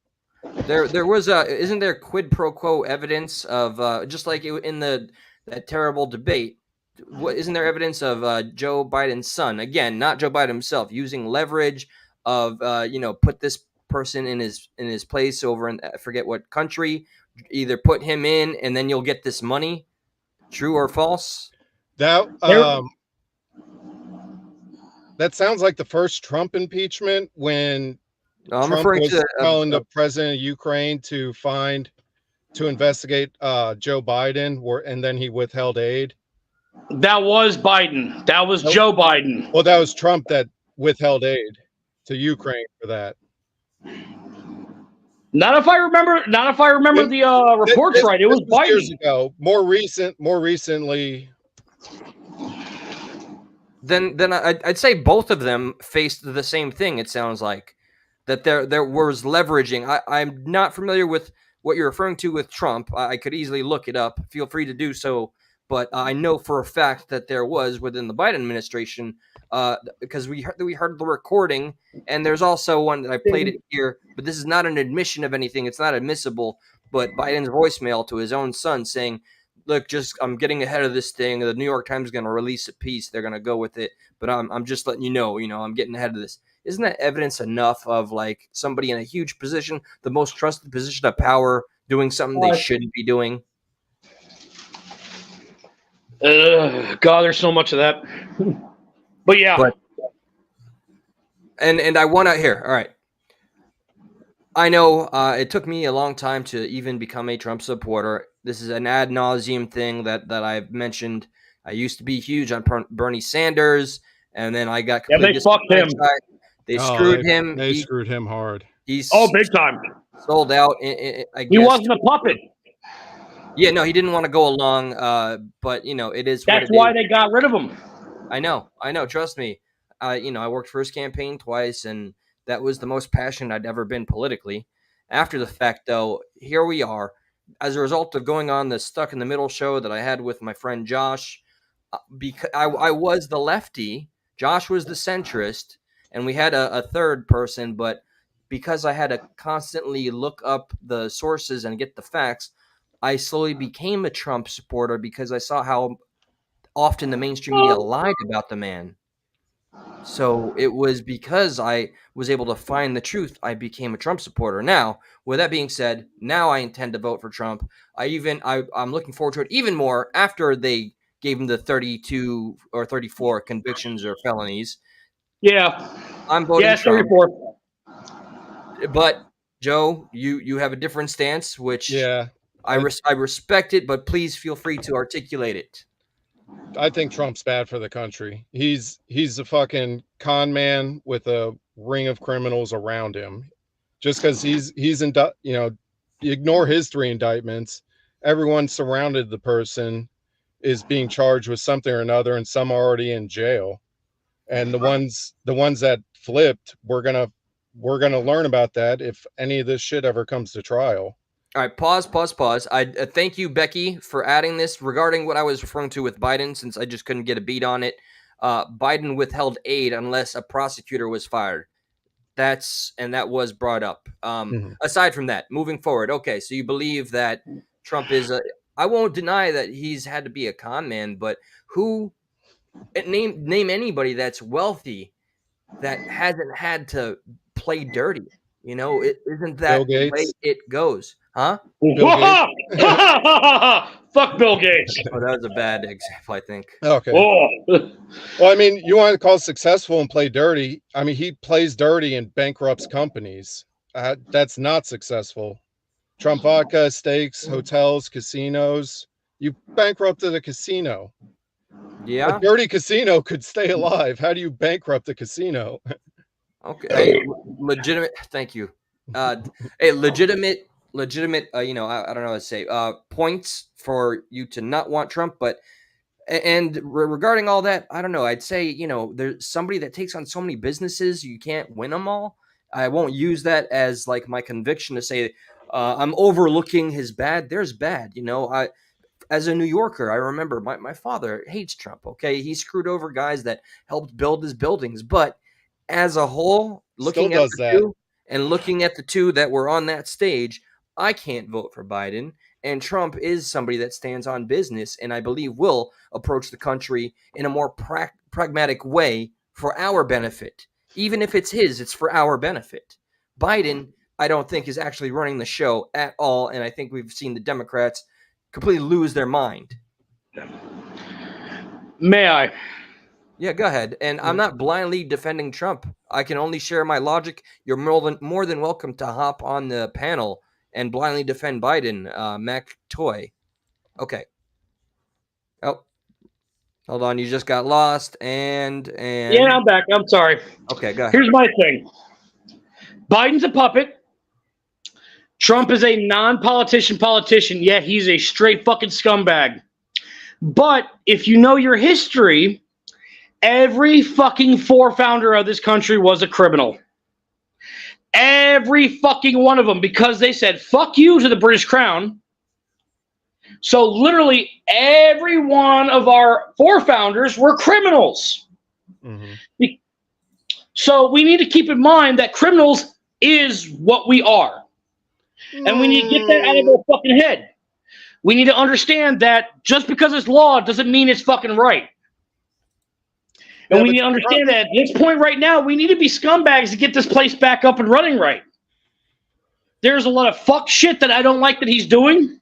There was isn't there quid pro quo evidence of just like in that terrible debate? Isn't there evidence of Joe Biden's son, again, not Joe Biden himself, using leverage of put this person in his place over in I forget what country. Either put him in, and then you'll get this money. True or false? That There- that sounds like the first Trump impeachment when No, I'm Trump referring was to telling the president of Ukraine to investigate Joe Biden, and then he withheld aid. That was Biden. That was Nope. Joe Biden. Well, that was Trump that withheld aid to Ukraine for that. Not if I remember the reports right. It was Biden. Years ago. More recently. Then I'd say both of them faced the same thing. It sounds like that there was leveraging. I'm not familiar with what you're referring to with Trump. I could easily look it up. Feel free to do so. But I know for a fact that there was within the Biden administration, because we heard the recording, and there's also one that I played it here. But this is not an admission of anything; it's not admissible. But Biden's voicemail to his own son saying, "Look, I'm getting ahead of this thing. The New York Times is going to release a piece. They're going to go with it, but I'm just letting you know. I'm getting ahead of this." Isn't that evidence enough of like somebody in a huge position, the most trusted position of power, doing something they shouldn't be doing? God, there's so much of that. But yeah. And I want to hear. All right. I know it took me a long time to even become a Trump supporter. This is an ad nauseum thing that I've mentioned. I used to be huge on Bernie Sanders, and then I got completely they fucked him. They screwed him. They screwed him hard. He's big time. Sold out. I guess He wasn't a puppet. Yeah, no, he didn't want to go along. But it is. That's why they got rid of him. I know. Trust me. I worked for his campaign twice, and that was the most passionate I'd ever been politically. After the fact, though, here we are. As a result of going on the Stuck in the Middle show that I had with my friend Josh, because I was the lefty, Josh was the centrist, and we had a third person, but because I had to constantly look up the sources and get the facts, I slowly became a Trump supporter because I saw how often the mainstream media lied about the man. So it was because I was able to find the truth, I became a Trump supporter. Now, with that being said, now I intend to vote for Trump. I'm looking forward to it even more after they gave him the 32 or 34 convictions or felonies. Yeah. I'm voting Trump. 34. But Joe, you have a different stance, which I respect it, but please feel free to articulate it. I think Trump's bad for the country. He's a fucking con man with a ring of criminals around him. Just because he's you ignore his 3 indictments, everyone surrounded the person is being charged with something or another, and some are already in jail. And the ones that flipped, we're gonna learn about that if any of this shit ever comes to trial. All right, pause. I thank you, Becky, for adding this regarding what I was referring to with Biden, since I just couldn't get a beat on it. Biden withheld aid unless a prosecutor was fired. That was brought up. Aside from that, moving forward, okay, so you believe that Trump is I won't deny that he's had to be a con man, but name anybody that's wealthy that hasn't had to play dirty. Isn't that the way it goes? Huh? Bill Gates. Fuck Bill Gates. Oh, that was a bad example, I think. Okay. Oh. Well, I mean, you want to call successful and play dirty. I mean, he plays dirty and bankrupts companies. That's not successful. Trump vodka, steaks, hotels, casinos. You bankrupted a casino. Yeah. A dirty casino could stay alive. How do you bankrupt a casino? Okay. Hey, legitimate. Thank you. Hey, legitimate. I don't know how to say. Points for you to not want Trump, but regarding all that, I don't know. I'd say there's somebody that takes on so many businesses, you can't win them all. I won't use that as like my conviction to say I'm overlooking his bad. There's bad. As a New Yorker, I remember my father hates Trump. Okay, he screwed over guys that helped build his buildings, but as a whole, looking at the two that were on that stage, I can't vote for Biden. And Trump is somebody that stands on business, and I believe will approach the country in a more pragmatic way for our benefit. Even if it's his, it's for our benefit. Biden, I don't think, is actually running the show at all, and I think we've seen the Democrats completely lose their mind. May I? Yeah, go ahead. And I'm not blindly defending Trump. I can only share my logic. You're more than welcome to hop on the panel and blindly defend Biden, Mac Toy. Okay. Oh, hold on. You just got lost. And Yeah, I'm back. I'm sorry. Okay, go ahead. Here's my thing. Biden's a puppet. Trump is a non-politician politician. Yeah, he's a straight fucking scumbag. But if you know your history, every fucking founder of this country was a criminal. Every fucking one of them, because they said fuck you to the British Crown. So literally every one of our forefathers were criminals. Mm-hmm. So we need to keep in mind that criminals is what we are. And we need to get that out of our fucking head. We need to understand that just because it's law doesn't mean it's fucking right. And we need to understand that at this point right now, we need to be scumbags to get this place back up and running right. There's a lot of fuck shit that I don't like that he's doing.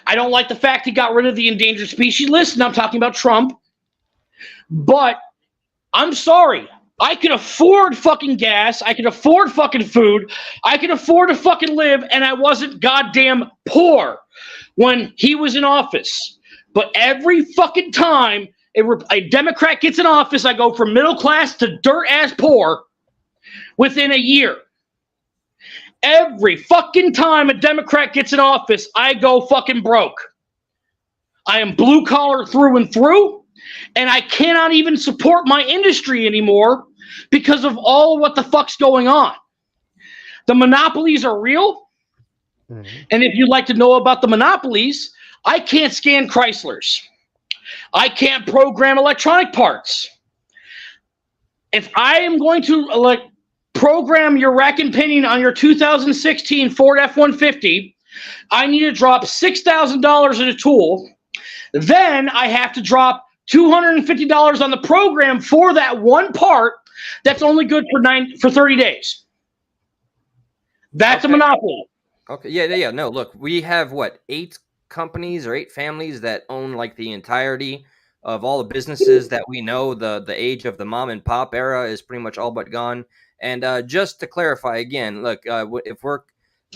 I don't like the fact he got rid of the endangered species list, and I'm talking about Trump. But I'm sorry. I can afford fucking gas. I can afford fucking food. I can afford to fucking live, and I wasn't goddamn poor when he was in office. But every fucking time a Democrat gets in office, I go from middle class to dirt-ass poor within a year. Every fucking time a Democrat gets in office, I go fucking broke. I am blue collar through and through, and I cannot even support my industry anymore because of all of what the fuck's going on. The monopolies are real, and if you'd like to know about the monopolies, I can't scan Chryslers. I can't program electronic parts. If I am going to program your rack and pinion on your 2016 Ford F-150, I need to drop $6,000 in a tool. Then I have to drop $250 on the program for that one part that's only good for 30 days. That's a monopoly. Okay, yeah. No, look, we have, 8 companies or 8 families that own like the entirety of all the businesses that we know. The age of the mom and pop era is pretty much all but gone. And just to clarify again, look, if we're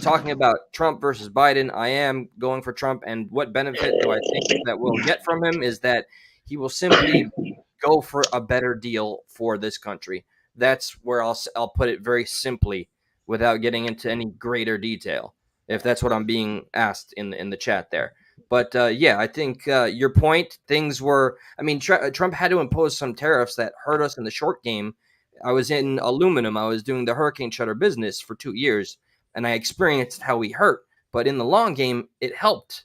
talking about Trump versus Biden, I am going for Trump. And what benefit do I think that we'll get from him is that he will simply go for a better deal for this country. That's where I'll put it very simply without getting into any greater detail, if that's what I'm being asked in the chat there. But yeah, I think your point, things were, Trump had to impose some tariffs that hurt us in the short game. I was in aluminum. I was doing the hurricane shutter business for 2 years, and I experienced how we hurt. But in the long game, it helped.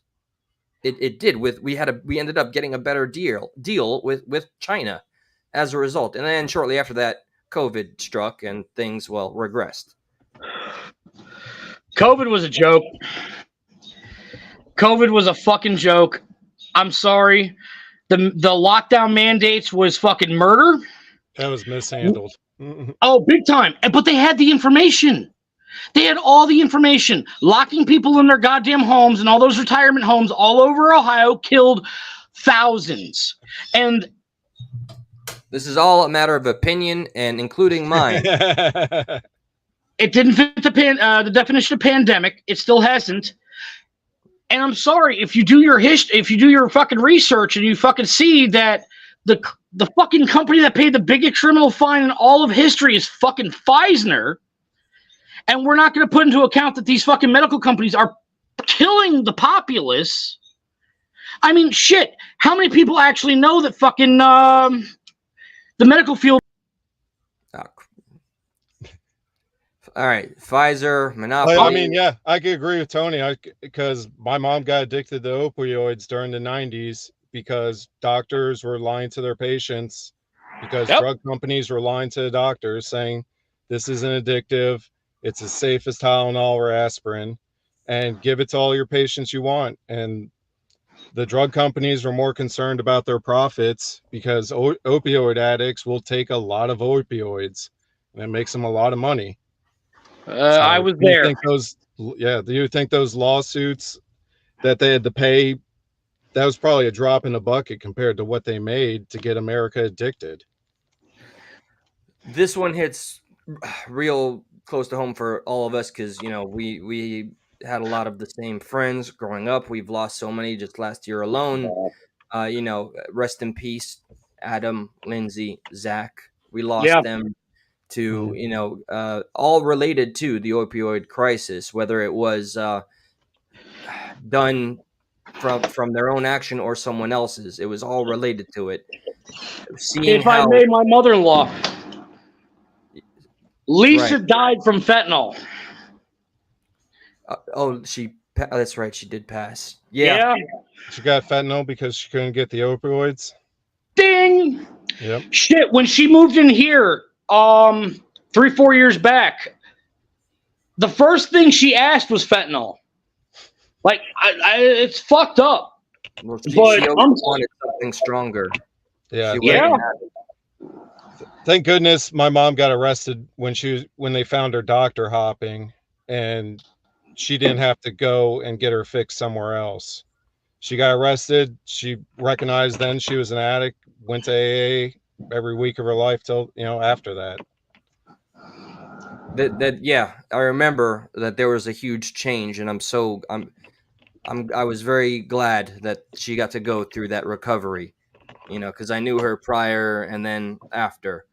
It did. We ended up getting a better deal with China as a result. And then shortly after that, COVID struck and things, regressed. COVID was a joke. COVID was a fucking joke. I'm sorry. The lockdown mandates was fucking murder. That was mishandled. Oh, big time. But they had the information. They had all the information. Locking people in their goddamn homes and all those retirement homes all over Ohio killed thousands. And this is all a matter of opinion, and including mine. It didn't fit the definition of pandemic. It still hasn't. And I'm sorry, if you do your if you do your fucking research and you fucking see that the fucking company that paid the biggest criminal fine in all of history is fucking Pfizer, and we're not going to put into account that these fucking medical companies are killing the populace. I mean, shit. How many people actually know that fucking the medical field? All right, Pfizer, monopoly. I mean, yeah, I could agree with Tony because my mom got addicted to opioids during the 90s because doctors were lying to their patients, because drug companies were lying to the doctors saying this isn't addictive, it's as safe as Tylenol or aspirin, and give it to all your patients you want. And the drug companies were more concerned about their profits because opioid addicts will take a lot of opioids, and it makes them a lot of money. I was Do you there. think do you think those lawsuits that they had to pay, that was probably a drop in the bucket compared to what they made to get America addicted? This one hits real close to home for all of us because we had a lot of the same friends growing up. We've lost so many just last year alone. Rest in peace, Adam, Lindsay, Zach. We lost Yeah. them to all related to the opioid crisis, whether it was done from their own action or someone else's. It was all related to it. Seeing If I how may, my mother-in-law, Lisa right. died from fentanyl. That's right. She did pass. Yeah. She got fentanyl because she couldn't get the opioids. Ding. Yep. Shit. When she moved in here, 3-4 years back, the first thing she asked was fentanyl. Like, it's fucked up. Well, But she always wanted something stronger. Yeah. She Yeah. wouldn't have it. Thank goodness my mom got arrested when they found her doctor hopping, and she didn't have to go and get her fix somewhere else. She got arrested. She recognized then she was an addict, went to AA every week of her life till, after that. I remember that there was a huge change, and I was very glad that she got to go through that recovery, because I knew her prior and then after.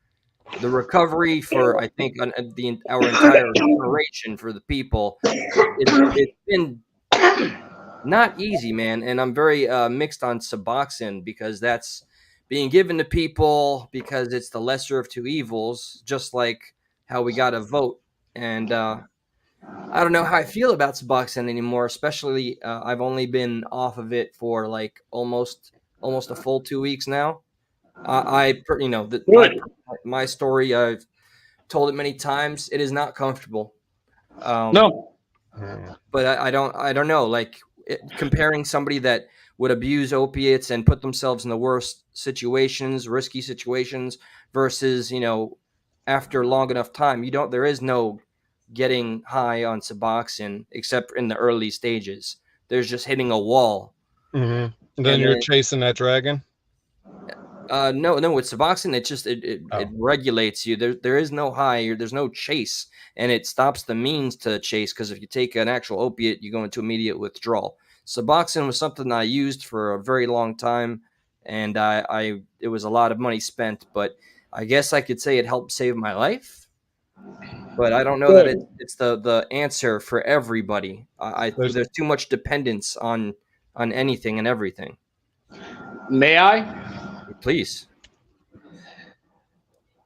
The recovery for, I think, our entire generation, for the people, it's been not easy, man. And I'm very mixed on Suboxone because that's being given to people because it's the lesser of two evils, just like how we got to vote. And I don't know how I feel about Suboxone anymore, especially I've only been off of it for like almost a full 2 weeks now. My story, I've told it many times. It is not comfortable. No. But I don't know. Like comparing somebody that would abuse opiates and put themselves in the worst situations, risky situations, versus after long enough time, there is no getting high on Suboxone except in the early stages. There's just hitting a wall. Mm-hmm. And then you're chasing that dragon. No, with Suboxone, it regulates you. There is no high, there's no chase, and it stops the means to chase. Because if you take an actual opiate, you go into immediate withdrawal. Suboxone was something I used for a very long time, and it was a lot of money spent. But I guess I could say it helped save my life. But I don't know that it's the answer for everybody. There's too much dependence on anything and everything. May I? Please.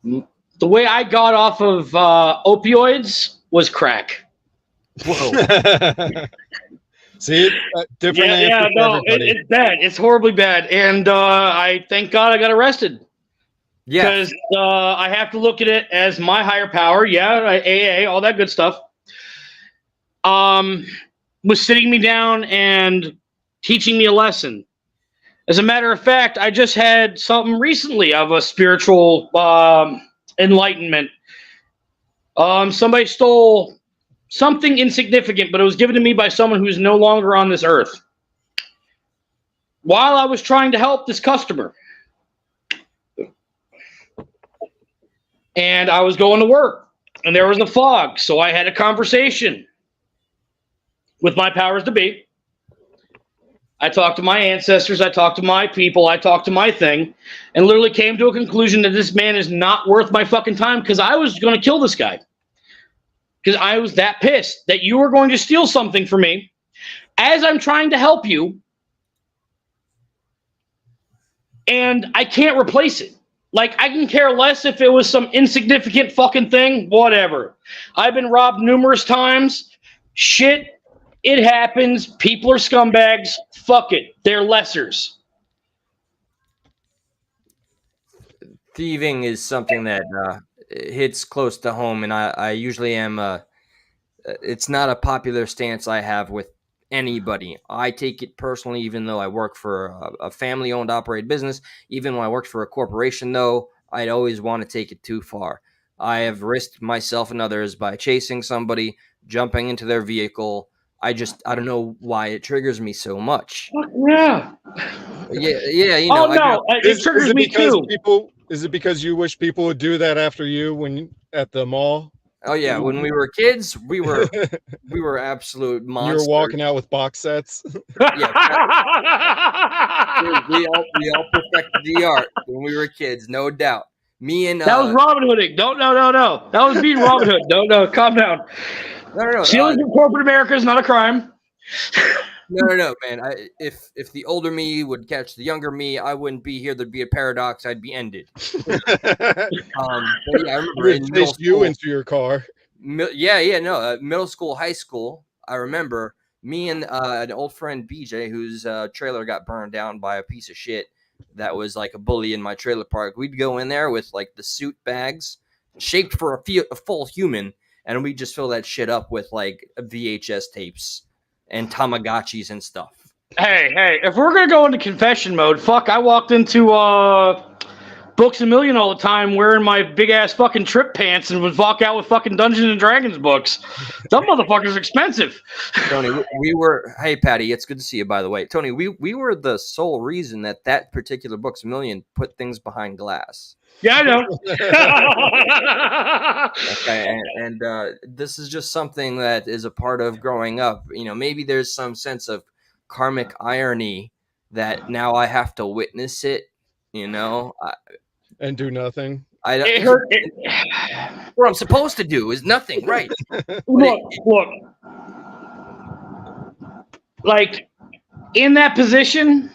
The way I got off of opioids was crack. Whoa. See, different answer for everybody. It's bad. It's horribly bad. And I thank God I got arrested. Yeah. Because I have to look at it as my higher power. Yeah, AA, all that good stuff. Was sitting me down and teaching me a lesson. As a matter of fact, I just had something recently of a spiritual enlightenment. Somebody stole something insignificant, but it was given to me by someone who's no longer on this earth. While I was trying to help this customer. And I was going to work, and there was a fog, so I had a conversation with my powers to be. I talked to my ancestors, I talked to my people, I talked to my thing, and literally came to a conclusion that this man is not worth my fucking time, because I was going to kill this guy. Because I was that pissed that you were going to steal something from me as I'm trying to help you, and I can't replace it. Like, I can care less if it was some insignificant fucking thing, whatever. I've been robbed numerous times. Shit, it happens. People are scumbags. Fuck it. They're lessers. Thieving is something that hits close to home, and I usually am. It's not a popular stance I have with anybody. I take it personally, even though I work for a family-owned, operated business. Even when I worked for a corporation, though, I'd always want to take it too far. I have risked myself and others by chasing somebody, jumping into their vehicle. I don't know why it triggers me so much. Yeah. Yeah, you Oh know. no, it triggers me too. Is it because you wish people would do that after you at the mall? Oh yeah, when we were kids, we were absolute You monsters. were walking out with box sets. Yeah, we all perfected the art when we were kids, no doubt. Me and that was Robin Hooding. No. That was being Robin Hood. No, calm down. no. Stealing from corporate America is not a crime. No, man. If the older me would catch the younger me, I wouldn't be here. There'd be a paradox. I'd be ended. But yeah, I remember in middle you school, into your car. Middle school, high school. I remember me and an old friend BJ, whose trailer got burned down by a piece of shit that was like a bully in my trailer park. We'd go in there with like the suit bags shaped for a full human, and we'd just fill that shit up with like VHS tapes and Tamagotchis and stuff. Hey, if we're gonna go into confession mode, fuck, I walked into Books A Million all the time wearing my big ass fucking trip pants and would walk out with fucking Dungeons and Dragons books. That motherfucker's expensive. Tony, we were. Hey, Patty, it's good to see you. By the way, Tony, we were the sole reason that particular Books A Million put things behind glass. Yeah, I know. Okay, and this is just something that is a part of growing up. You know, maybe there's some sense of karmic irony that now I have to witness it. You know, and do nothing. It hurt. What I'm supposed to do is nothing, right? Look. Like, in that position,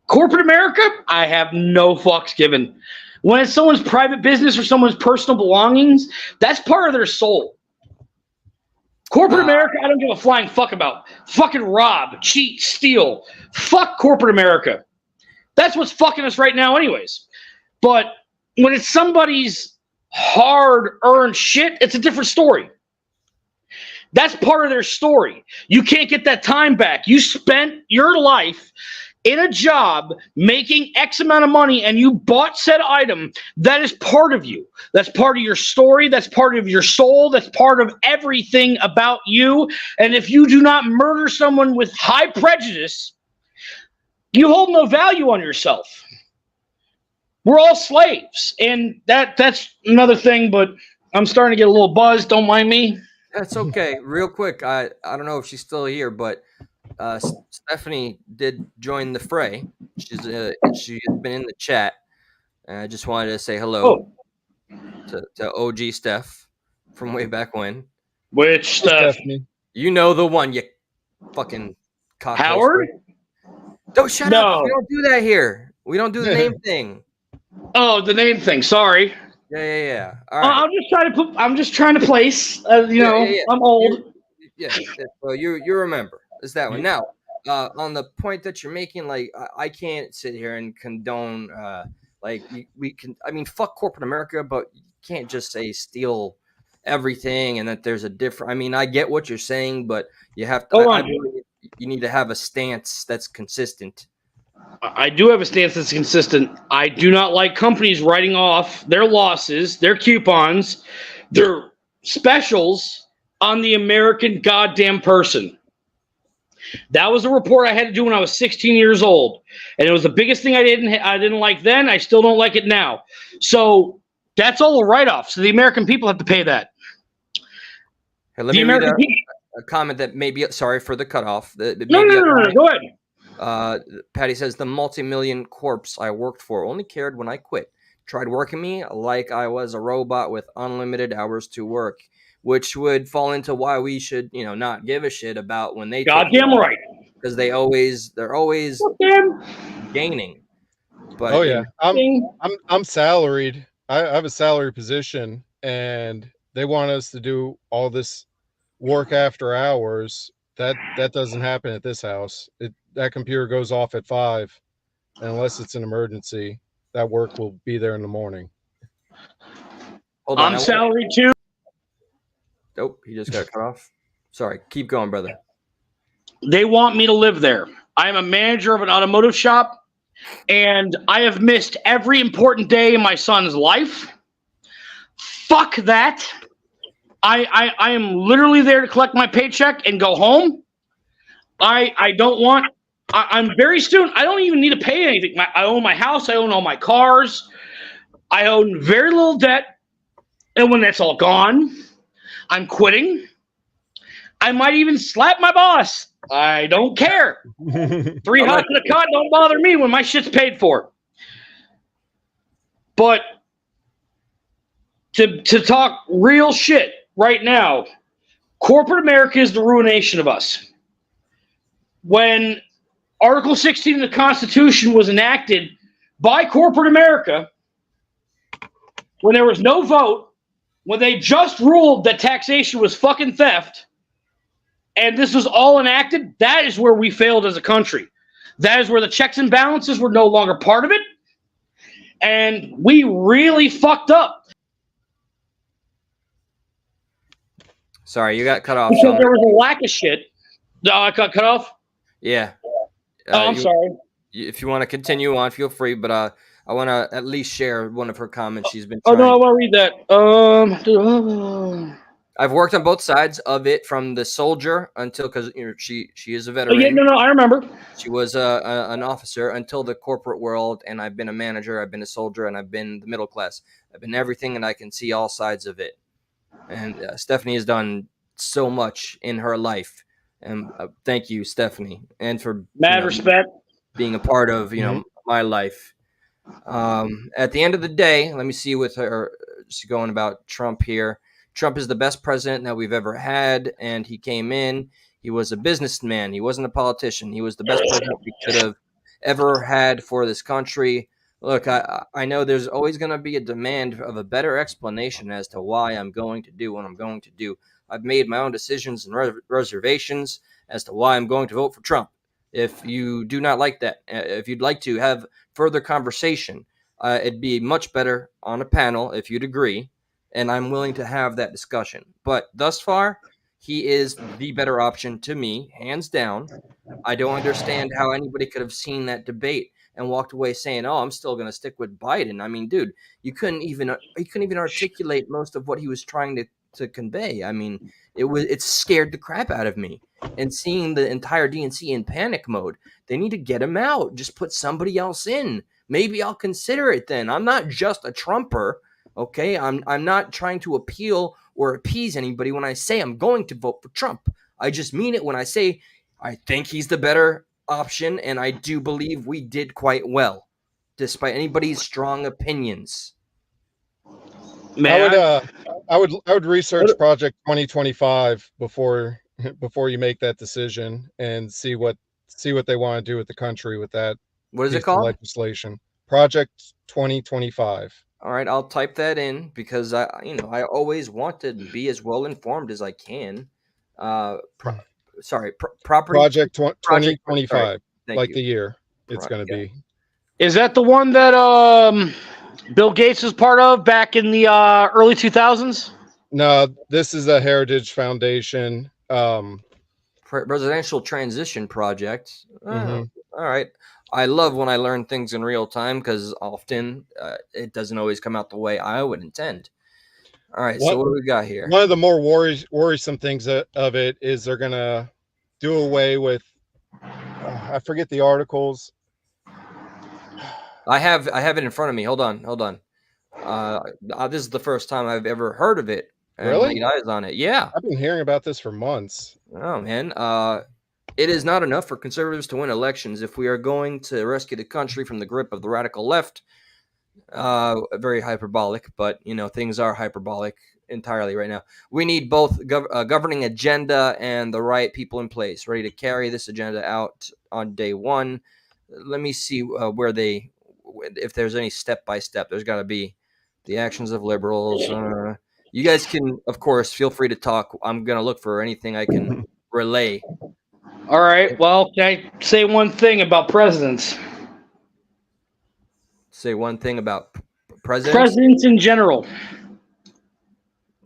corporate America, I have no fucks given. When it's someone's private business or someone's personal belongings, that's part of their soul. Corporate America, I don't give a flying fuck about. Fucking rob, cheat, steal. Fuck corporate America. That's what's fucking us right now anyways. But when it's somebody's hard-earned shit, it's a different story. That's part of their story. You can't get that time back. You spent your life in a job making X amount of money and you bought said item. That is part of you. That's part of your story. That's part of your soul. That's part of everything about you. And if you do not murder someone with high prejudice, you hold no value on yourself. We're all slaves. And that's another thing, but I'm starting to get a little buzzed. Don't mind me. That's okay. Real quick, I don't know if she's still here, but Stephanie did join the fray. She's been in the chat. I just wanted to say hello to OG Steph from way back when. Which Stephanie? You know the one, you fucking cock. Howard? Don't shut up. We don't do that here. We don't do the name thing. Oh, the name thing. Sorry. Yeah. All right. I'm just trying to place. Yeah. I'm old. Well, you remember. It's that one. Now, on the point that you're making, like I can't sit here and condone. We can. I mean, fuck corporate America, but you can't just say steal everything and that there's a different. I mean, I get what you're saying, but you have to. You need to have a stance that's consistent. I do have a stance that's consistent. I do not like companies writing off their losses, their coupons, their specials on the American goddamn person. That was a report I had to do when I was 16 years old, and it was the biggest thing I didn't like then. I still don't like it now. So that's all a write-off. So the American people have to pay that. Hey, let me read a comment that may be, sorry for the cutoff. No, go ahead. Patty says, the multi-million corpse I worked for only cared when I quit. Tried working me like I was a robot with unlimited hours to work, which would fall into why we should, not give a shit about when they goddamn right, because they're always gaining. But oh yeah, I'm salaried. I have a salary position, and they want us to do all this work after hours. That doesn't happen at this house. That computer goes off at 5, and unless it's an emergency, that work will be there in the morning. Hold on, I'm salaried too. Nope, he just got cut off. Sorry, keep going, brother. They want me to live there. I am a manager of an automotive shop, and I have missed every important day in my son's life. fuck that. I am literally there to collect my paycheck and go home. I don't want. I'm very student. I don't even need to pay anything. I own my house. I own all my cars. I own very little debt. And when that's all gone, I'm quitting. I might even slap my boss. I don't care. 3 hots and a cot don't bother me when my shit's paid for. But to talk real shit right now, corporate America is the ruination of us. When Article 16 of the Constitution was enacted by corporate America, when there was no vote, when they just ruled that taxation was fucking theft, and this was all enacted, that is where we failed as a country. That is where the checks and balances were no longer part of it, and we really fucked up. Sorry, you got cut off. Because there was a lack of shit. No, I got cut off? Yeah. I'm sorry. If you want to continue on, feel free, but I want to at least share one of her comments. She's been Oh, trying. no, I want to read that. I've worked on both sides of it, from the soldier until, because she is a Oh, veteran. yeah, no, I remember. She was an officer until the corporate world, and I've been a manager, I've been a soldier, and I've been the middle class. I've been everything, and I can see all sides of it. And Stephanie has done so much in her life, and thank you, Stephanie, and for Mad respect being a part of my life. At the end of the day, let me see with her. She's going about Trump here. Trump is the best president that we've ever had, and he came in. He was a businessman. He wasn't a politician. He was the best president we could have ever had for this country. Look, I know there's always going to be a demand of a better explanation as to why I'm going to do what I'm going to do. I've made my own decisions and reservations as to why I'm going to vote for Trump. If you do not like that, if you'd like to have further conversation, it'd be much better on a panel if you'd agree, and I'm willing to have that discussion. But thus far, he is the better option to me, hands down. I don't understand how anybody could have seen that debate and walked away saying, "Oh, I'm still going to stick with Biden." I mean, dude, he couldn't even articulate most of what he was trying to convey. I mean, it scared the crap out of me. And seeing the entire DNC in panic mode, they need to get him out. Just put somebody else in. Maybe I'll consider it then. I'm not just a Trumper, okay? I'm not trying to appeal or appease anybody when I say I'm going to vote for Trump. I just mean it when I say I think he's the better option, and I do believe we did quite well, despite anybody's strong opinions. Man, I would research Project 2025 before you make that decision and see what they want to do with the country with that. What is it called? Legislation. Project 2025. All right, I'll type that in because I always want to be as well informed as I can. Property Project 2025, like you. the year it's going to be. Is that the one that Bill Gates was part of back in the early 2000s? No, this is a Heritage Foundation. Presidential Transition Project. Mm-hmm. All right. I love when I learn things in real time because often it doesn't always come out the way I would intend. All right. So what do we got here? One of the more worrisome things of it is they're going to do away with, I forget the articles. I have it in front of me. Hold on. This is the first time I've ever heard of it. Really? Laid eyes on it. Yeah. I've been hearing about this for months. Oh, man. It is not enough for conservatives to win elections. If we are going to rescue the country from the grip of the radical left, very hyperbolic, but, things are hyperbolic entirely right now. We need both a governing agenda and the right people in place, ready to carry this agenda out on day one. Let me see if there's any step-by-step. There's got to be the actions of liberals. You guys can, of course, feel free to talk. I'm going to look for anything I can relay. All right. Well, can I say one thing about presidents? Say one thing about presidents? Presidents in general.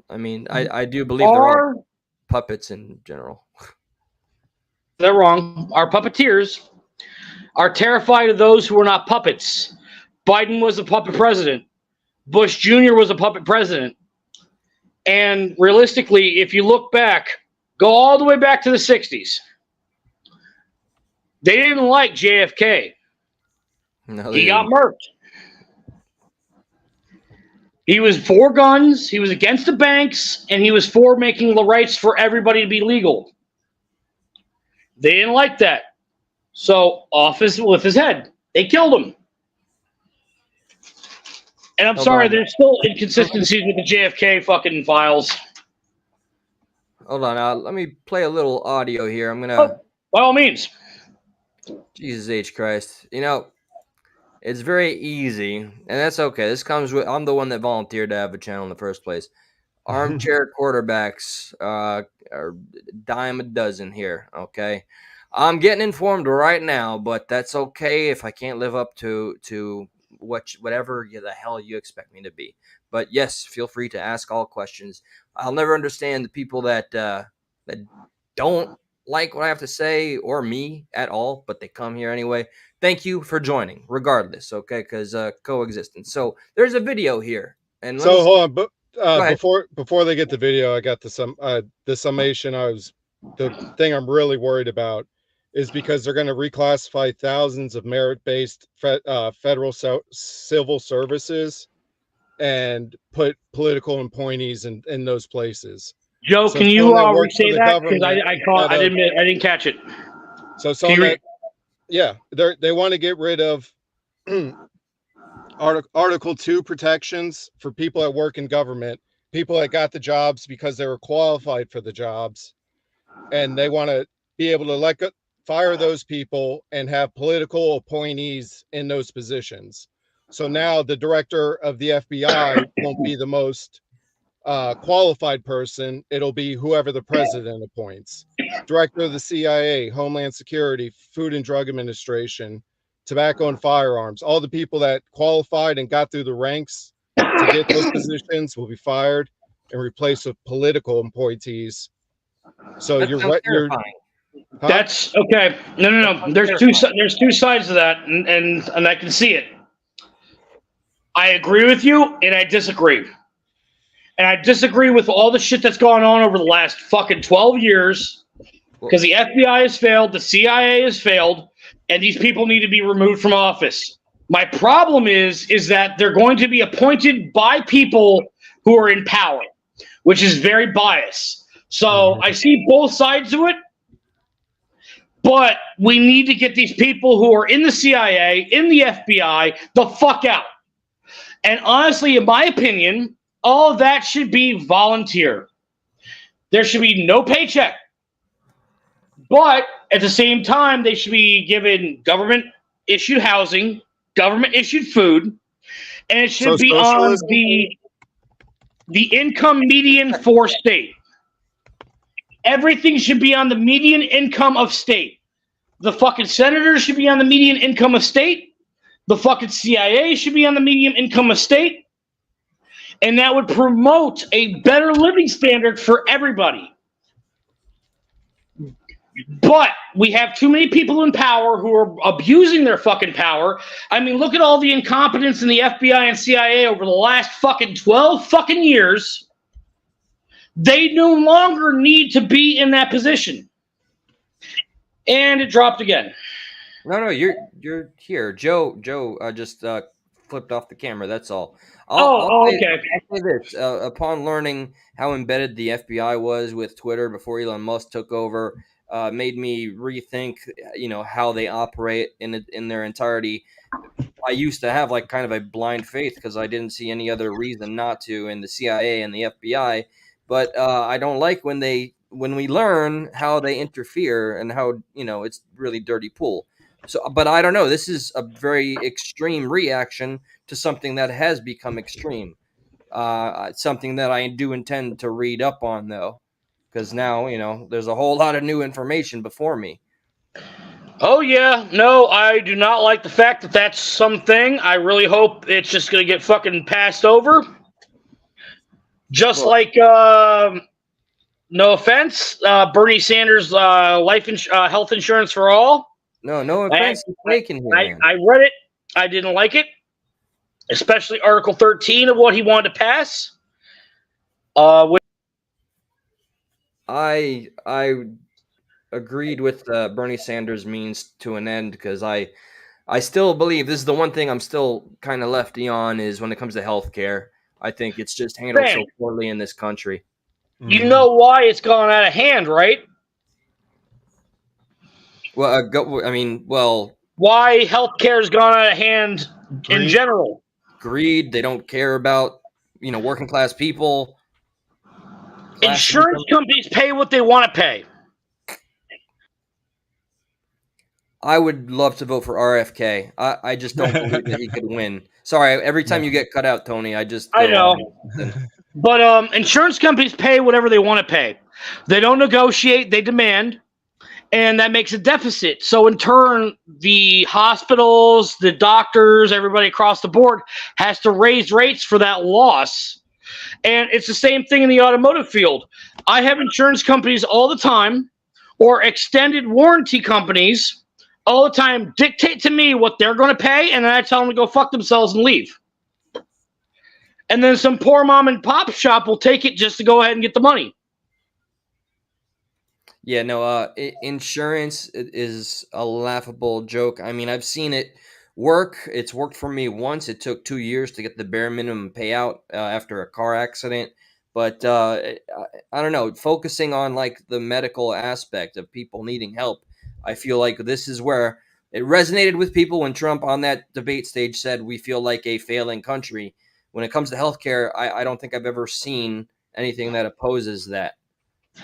I mean, I do believe they're all puppets in general. They're wrong. Our puppeteers are terrified of those who are not puppets. Biden was a puppet president. Bush Jr. was a puppet president. And realistically, if you look back, go all the way back to the 60s, they didn't like JFK. No, He they got didn't. murked. He was for guns, he was against the banks, and he was for making the rights for everybody to be legal. They didn't like that. So off with his head. They killed him. And I'm Hold sorry, on. there's still inconsistencies with the JFK fucking files. Hold on. Let me play a little audio here. I'm gonna. Oh, by all means. Jesus H Christ. You know, it's very easy, and that's okay. This comes with. I'm the one that volunteered to have a channel in the first place. Armchair quarterbacks are dime a dozen here. Okay, I'm getting informed right now, but that's okay if I can't live up to whatever the hell you expect me to be. But yes, feel free to ask all questions. I'll never understand the people that don't like what I have to say or me at all, but they come here anyway. Thank you for joining, regardless. Okay, because coexistence. So there's a video here, and let me So hold on, but go ahead. before they get the video, I got the summation. The thing I'm really worried about is because they're going to reclassify thousands of merit-based federal civil services and put political appointees in those places. Joe, So can you someone that works for say the that? Because government I didn't catch it. So someone that, yeah, they want to get rid of Article 2 protections for people that work in government, people that got the jobs because they were qualified for the jobs, and they want to be able to fire those people and have political appointees in those positions. So now the director of the FBI won't be the most qualified person. It'll be whoever the president appoints. Director of the CIA, Homeland Security, Food and Drug Administration, Tobacco and Firearms. All the people that qualified and got through the ranks to get those positions will be fired and replaced with political appointees. So That you're sounds right. terrifying. Huh? That's okay. No. There's two sides to that, and I can see it. I agree with you, and I disagree. And I disagree with all the shit that's gone on over the last fucking 12 years because the FBI has failed, the CIA has failed, and these people need to be removed from office. My problem is that they're going to be appointed by people who are in power, which is very biased. So I see both sides of it, but we need to get these people who are in the CIA, in the FBI, the fuck out. And honestly, in my opinion, all of that should be volunteer. There should be no paycheck. But at the same time, they should be given government-issued housing, government-issued food, and it should be on the income median for state. Everything should be on the median income of state. The fucking senators should be on the median income of state. The fucking CIA should be on the median income of state. And that would promote a better living standard for everybody. But we have too many people in power who are abusing their fucking power. I mean, look at all the incompetence in the FBI and CIA over the last fucking 12 fucking years. They no longer need to be in that position. And it dropped again. No, you're here. Joe just flipped off the camera. That's all. Okay. I'll say this. Upon learning how embedded the FBI was with Twitter before Elon Musk took over, made me rethink, how they operate in their entirety. I used to have kind of a blind faith because I didn't see any other reason not to in the CIA and the FBI. But I don't like when we learn how they interfere and how it's really dirty pool. So, but I don't know. This is a very extreme reaction to something that has become extreme. Something that I do intend to read up on, though, because now there's a whole lot of new information before me. Oh yeah, no, I do not like the fact that that's something. I really hope it's just gonna get fucking passed over. Just like, no offense, Bernie Sanders' health insurance for all. No offense to taken here. I read it. I didn't like it, especially Article 13 of what he wanted to pass. I agreed with Bernie Sanders means to an end because I still believe this is the one thing I'm still kind of lefty on is when it comes to healthcare. I think it's just handled Bang. so poorly in this country. You know why it's gone out of hand, right? Well, I mean, well, Why healthcare's gone out of hand in general. greed. They don't care about working class people. Insurance companies pay what they want to pay. I would love to vote for RFK. I just don't believe that he could win. Sorry, every time you get cut out, Tony, I know. But insurance companies pay whatever they want to pay. They don't negotiate, they demand, and that makes a deficit. So in turn, the hospitals, the doctors, everybody across the board has to raise rates for that loss. And it's the same thing in the automotive field. I have insurance companies all the time, or extended warranty companies all the time dictate to me what they're going to pay, and then I tell them to go fuck themselves and leave. And then some poor mom and pop shop will take it just to go ahead and get the money. Yeah, no, insurance is a laughable joke. I mean, I've seen it work. It's worked for me once. It took 2 years to get the bare minimum payout after a car accident. But I don't know, focusing on like the medical aspect of people needing help, I feel like this is where it resonated with people when Trump on that debate stage said we feel like a failing country. When it comes to healthcare, I don't think I've ever seen anything that opposes that.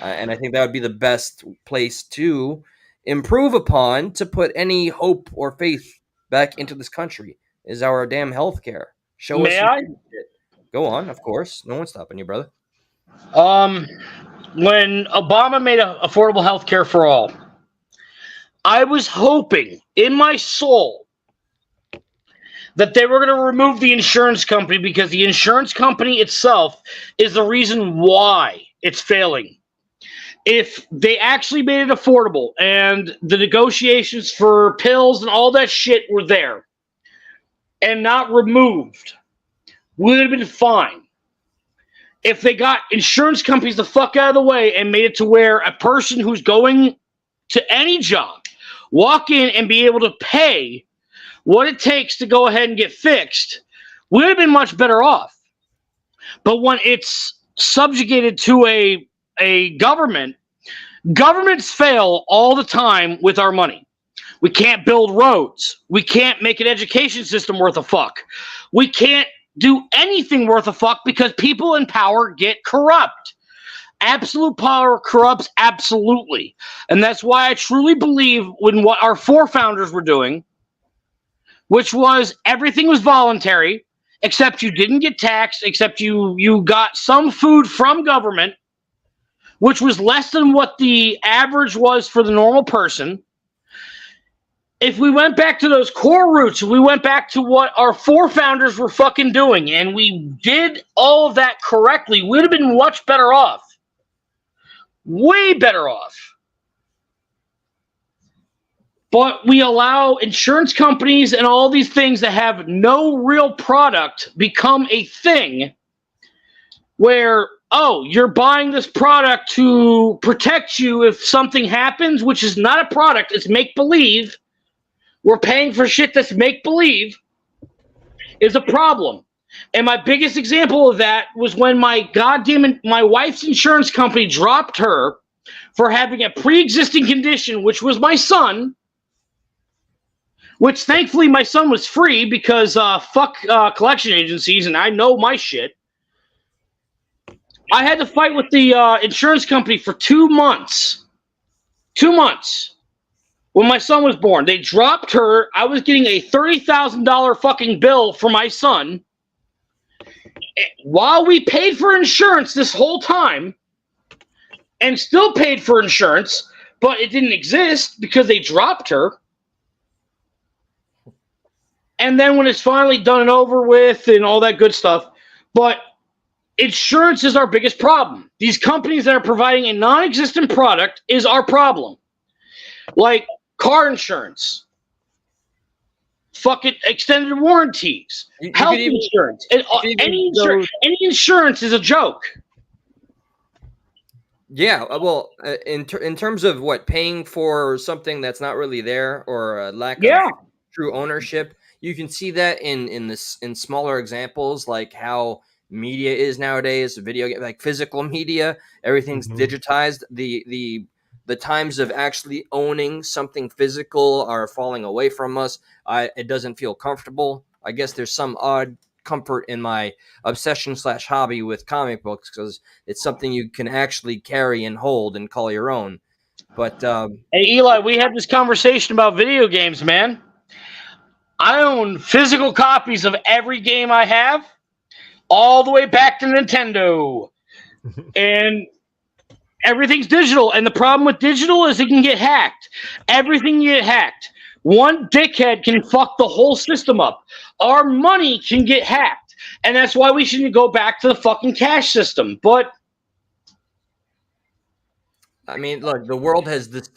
And I think that would be the best place to improve upon to put any hope or faith back into this country is our damn healthcare. Show May us. I? Go on, of course. No one's stopping you, brother. When Obama made affordable health care for all, I was hoping in my soul that they were going to remove the insurance company because the insurance company itself is the reason why it's failing. If they actually made it affordable and the negotiations for pills and all that shit were there and not removed, we would have been fine. If they got insurance companies the fuck out of the way and made it to where a person who's going to any job walk in and be able to pay what it takes to go ahead and get fixed, we would have been much better off. But when it's subjugated to a government, governments fail all the time with our money. We can't build roads. We can't make an education system worth a fuck. We can't do anything worth a fuck because people in power get corrupt. Absolute power corrupts absolutely. And that's why I truly believe in what our forefounders were doing, which was everything was voluntary, except you didn't get taxed, except you got some food from government, which was less than what the average was for the normal person. If we went back to those core roots, we went back to what our forefounders were fucking doing, and we did all of that correctly, we'd have been much better off. Way better off. But we allow insurance companies and all these things that have no real product become a thing where, oh, you're buying this product to protect you if something happens, which is not a product, it's make-believe. We're paying for shit that's make-believe, is a problem. And my biggest example of that was when my wife's insurance company dropped her for having a pre-existing condition, which was my son, which thankfully my son was free because fuck collection agencies and I know my shit. I had to fight with the insurance company for 2 months. 2 months. When my son was born, they dropped her. I was getting a $30,000 fucking bill for my son. While we paid for insurance this whole time, and still paid for insurance, but it didn't exist because they dropped her. And then when it's finally done and over with and all that good stuff, but insurance is our biggest problem. These companies that are providing a non-existent product is our problem. Like car insurance, fucking extended warranties, health insurance. Any insurance is a joke. Yeah, well, in terms of what paying for something that's not really there or a lack of Yeah. true ownership, you can see that in smaller examples like how media is nowadays, like physical media, everything's Mhm. digitized. The times of actually owning something physical are falling away from us. It doesn't feel comfortable. I guess there's some odd comfort in my obsession slash hobby with comic books because it's something you can actually carry and hold and call your own. But Hey, Eli, we had this conversation about video games, man. I own physical copies of every game I have, all the way back to Nintendo. And everything's digital. And the problem with digital is it can get hacked. Everything get hacked. One dickhead can fuck the whole system up. Our money can get hacked. And that's why we should go back to the fucking cash system. But I mean, look, the world has this.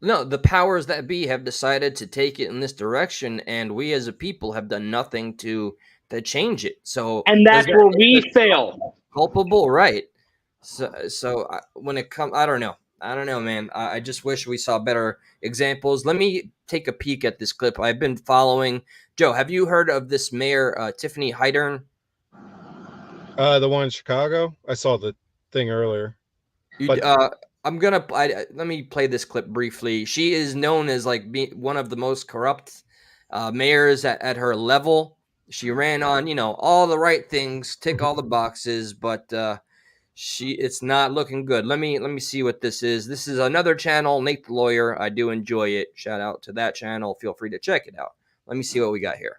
No, the powers that be have decided to take it in this direction, and we as a people have done nothing to change it. So and does that's that where make we us fail. culpable? Right. When it comes, I don't know. I don't know, man. I just wish we saw better examples. Let me take a peek at this clip. I've been following. Joe, have you heard of this mayor, Tiffany Heidern? The one in Chicago. I saw the thing earlier. You, But let me play this clip briefly. She is known as like one of the most corrupt mayors at her level. She ran on, all the right things, tick all the boxes, but it's not looking good. Let me see what this is. This is another channel, Nate the Lawyer. I do enjoy it. Shout out to that channel. Feel free to check it out. Let me see what we got here.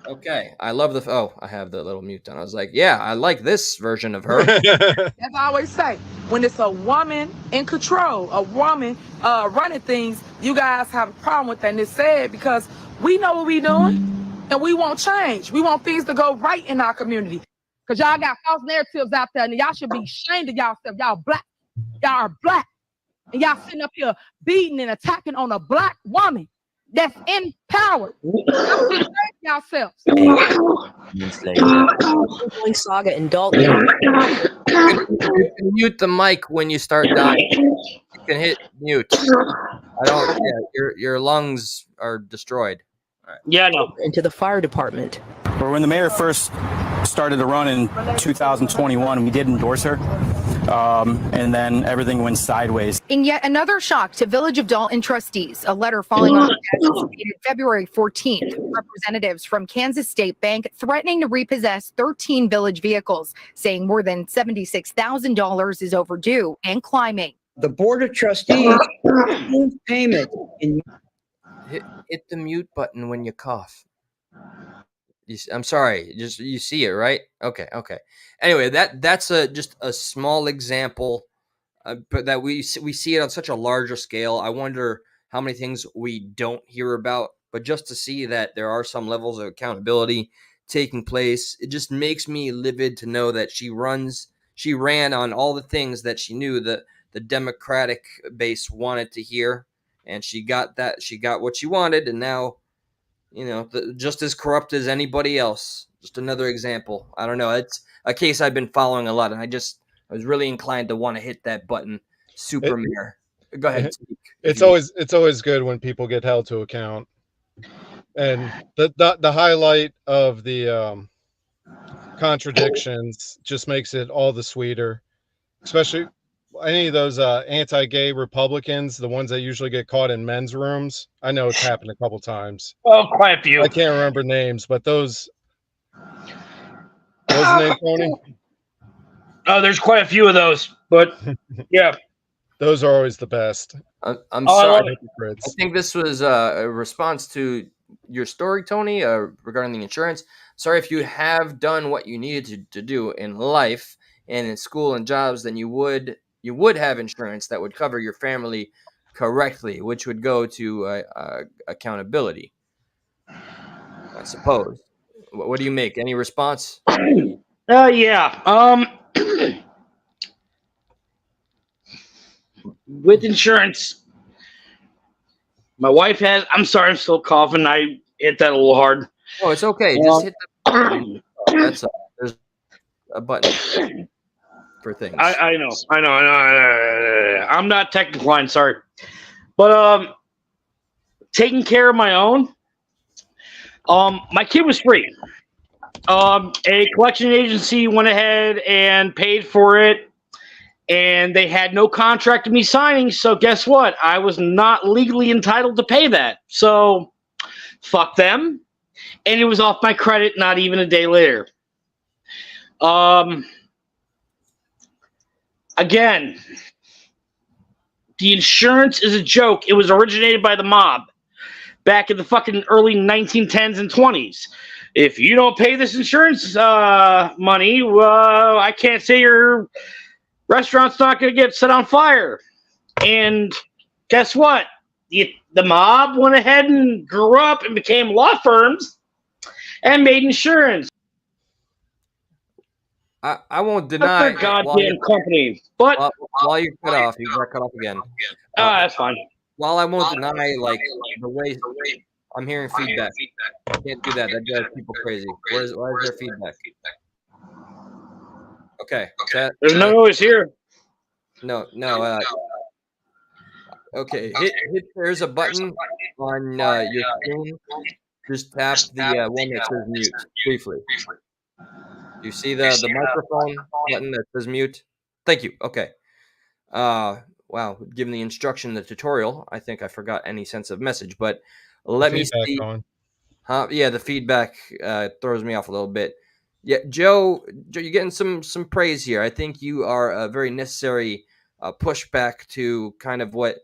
Okay, I love the. Oh, I have the little mute on. I was like, yeah, I like this version of her. As I always say, when it's a woman in control, a woman running things, you guys have a problem with that. And it's sad because we know what we doing and we want change. We want things to go right in our community. Because y'all got false narratives out there and y'all should be ashamed of yourself. Y'all black. Y'all are black. And y'all sitting up here beating and attacking on a black woman that's empowered. Yourselves. Saga and Dalton. You can mute the mic when you start dying. You can hit mute. I don't. Yeah, your lungs are destroyed. Yeah, no. Into the fire department. Or when the mayor first started to run in 2021, we did endorse her, and then everything went sideways. In yet another shock to Village of Dalton trustees, a letter falling on the desk dated February 14th, representatives from Kansas State Bank threatening to repossess 13 Village vehicles, saying more than $76,000 is overdue and climbing. The Board of Trustees payment in Hit the mute button when you cough. I'm sorry, just you see it, right? Okay. Anyway, that's just a small example, but that we see it on such a larger scale. I wonder how many things we don't hear about, but just to see that there are some levels of accountability taking place, it just makes me livid to know that she ran on all the things that she knew that the Democratic base wanted to hear, and she got what she wanted, and now just as corrupt as anybody else. Just another example. I don't know. It's a case I've been following a lot, and I was really inclined to want to hit that button. Super mayor. Go ahead. It's always good when people get held to account. And the highlight of the contradictions just makes it all the sweeter, especially any of those anti-gay Republicans, the ones that usually get caught in men's rooms. I know it's happened a couple times. Oh, quite a few. I can't remember names, but those. What was the name, Tony? Oh, there's quite a few of those, but yeah, those are always the best. I'm sorry. I I think this was a response to your story, Tony, regarding the insurance. Sorry if you have done what you needed to do in life and in school and jobs, then you would have insurance that would cover your family correctly, which would go to accountability, I suppose. What do you make? Any response? Yeah. With insurance, my wife has. I'm sorry, I'm still coughing. I hit that a little hard. Oh, it's okay. Just hit the button. There's a button. for things. I know. I'm not tech inclined, sorry. But taking care of my own. My kid was free. A collection agency went ahead and paid for it, and they had no contract to me signing. So guess what? I was not legally entitled to pay that. So fuck them. And it was off my credit not even a day later. Again, the insurance is a joke. It was originated by the mob back in the fucking early 1910s and 20s. If you don't pay this insurance money, I can't say your restaurant's not going to get set on fire. And guess what? The mob went ahead and grew up and became law firms and made insurance. I won't deny their goddamn company. But while you cut off, you got cut off again. That's fine. While I won't deny like the way I'm hearing feedback. I can't do that. That drives people crazy. Where's their feedback? Okay. There's no noise here. No. Okay. Hit. There's a button on your screen. Just tap the one that says mute briefly. You see the microphone button that says mute? Thank you. Okay. Wow. Given the instruction in the tutorial, I think I forgot any sense of message, but let me see. Yeah, the feedback throws me off a little bit. Yeah, Joe, you're getting some praise here. I think you are a very necessary pushback to kind of what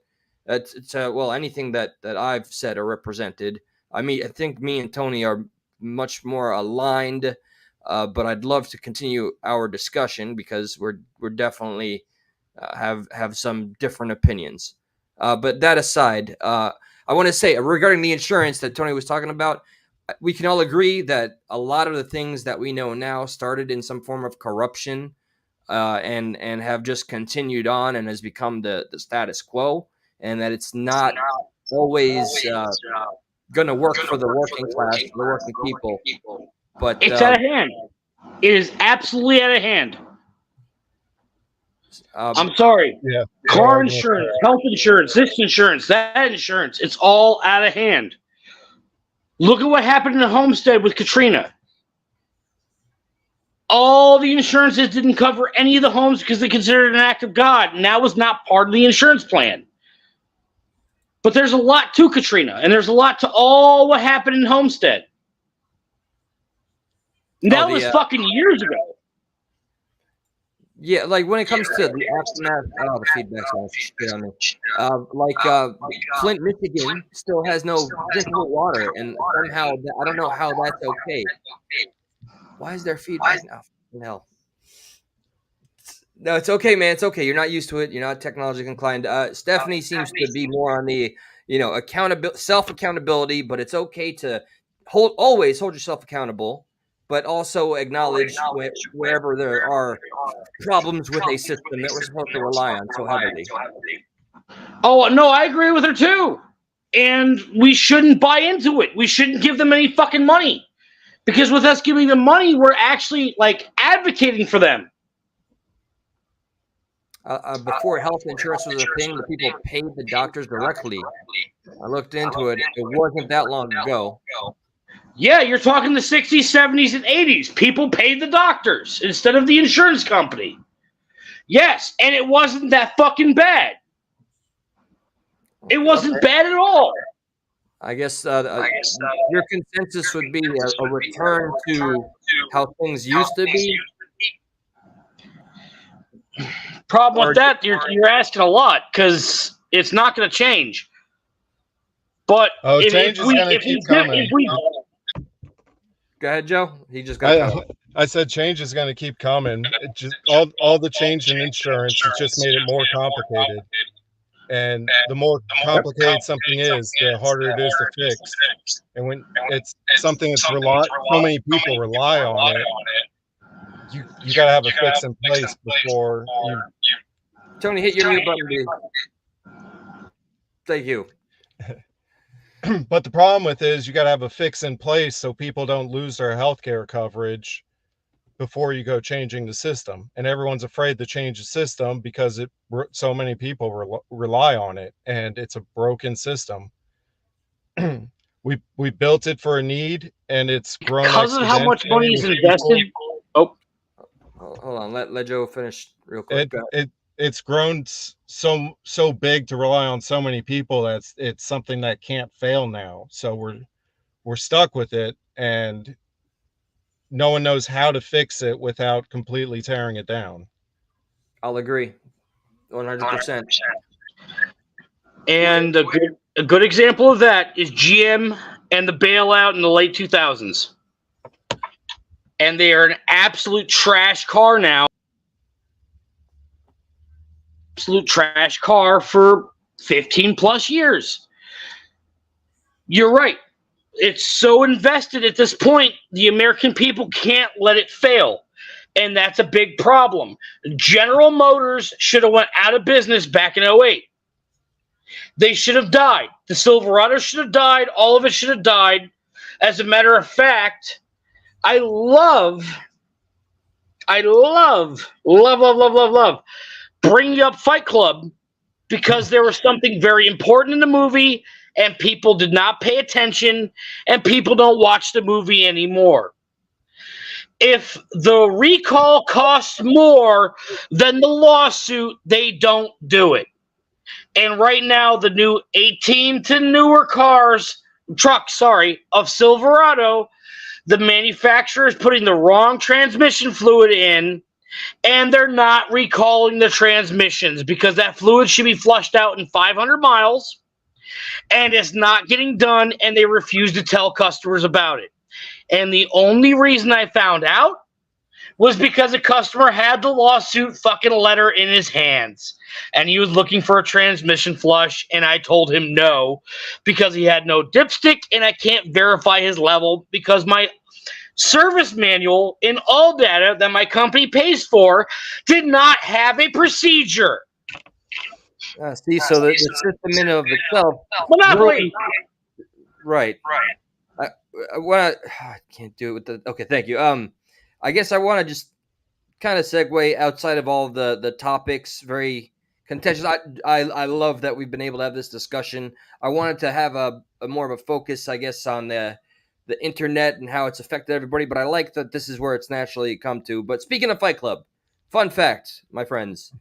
anything that I've said or represented. I mean, I think me and Tony are much more aligned, but I'd love to continue our discussion because we're definitely have some different opinions. But that aside, I want to say regarding the insurance that Tony was talking about, we can all agree that a lot of the things that we know now started in some form of corruption and have just continued on and has become the status quo, and that it's not always going to work for the working class, the working people. But it's out of hand. It is absolutely out of hand. I'm sorry. Yeah. Car insurance, health insurance, this insurance, that insurance. It's all out of hand. Look at what happened in Homestead with Katrina. All the insurances didn't cover any of the homes because they considered it an act of God, and that was not part of the insurance plan. But there's a lot to Katrina, and there's a lot to all what happened in Homestead. And that was fucking years ago. Yeah, like when it comes to the aftermath, the feedback's on me. Flint, Michigan still has no drinkable water, and somehow I don't know how that's okay. Why is there feedback now? Hell. No, it's okay, man. It's okay. You're not used to it. You're not technologically inclined. Stephanie seems to be more on the self accountability, but it's okay to always hold yourself accountable, but also acknowledge wherever there are problems with a system that we're supposed to rely on so heavily. Oh, no, I agree with her too. And we shouldn't buy into it. We shouldn't give them any fucking money. Because with us giving them money, we're actually advocating for them. Before health insurance was a thing, the people paid the doctors directly. I looked into it. It wasn't that long ago. Yeah, you're talking the 60s, 70s, and 80s. People paid the doctors instead of the insurance company. Yes, and it wasn't that fucking bad. It wasn't bad at all. I guess your consensus would be a return to how things used to be. Problem with that, you're asking a lot because it's not going to change. But change is going to keep coming. Go ahead, Joe. He just got. I said change is going to keep coming. It just all the change in insurance has just made it more complicated. And the more complicated something is, the harder it is to fix. And when it's something that's so many people rely on it, you got to have a fix in place before you. Tony, hit your mute button, please. Thank you. But the problem with it is you got to have a fix in place so people don't lose their health care coverage before you go changing the system. And everyone's afraid to change the system because so many people rely on it, and it's a broken system. we built it for a need, and it's grown because of how much exponentially money is with invested. people. Oh, hold on. Let Joe finish real quick. It's grown so big to rely on so many people that it's something that can't fail now. So we're stuck with it, and no one knows how to fix it without completely tearing it down. I'll agree, 100%. And a good example of that is GM and the bailout in the late 2000s. And they are an absolute trash car now. Absolute trash car for 15 plus years. You're right. It's so invested at this point, the American people can't let it fail. And that's a big problem. General Motors should have went out of business back in 2008. They should have died. The Silverado should have died. All of it should have died. As a matter of fact, I love bringing up Fight Club because there was something very important in the movie and people did not pay attention and people don't watch the movie anymore. If the recall costs more than the lawsuit, they don't do it. And right now, the new 18 to newer trucks of Silverado, the manufacturer is putting the wrong transmission fluid in, and they're not recalling the transmissions because that fluid should be flushed out in 500 miles, and it's not getting done, and they refuse to tell customers about it. And the only reason I found out was because a customer had the lawsuit fucking letter in his hands, and he was looking for a transmission flush, and I told him no because he had no dipstick, and I can't verify his level because my service manual in all data that my company pays for did not have a procedure. See, so the system in and of itself. Monopoly. Right. I can't do it with the. Okay, thank you. I guess I want to just kind of segue outside of all the topics. Very contentious. I love that we've been able to have this discussion. I wanted to have a more of a focus, I guess, on the internet and how it's affected everybody. But I like that this is where it's naturally come to. But speaking of Fight Club, fun fact, my friends,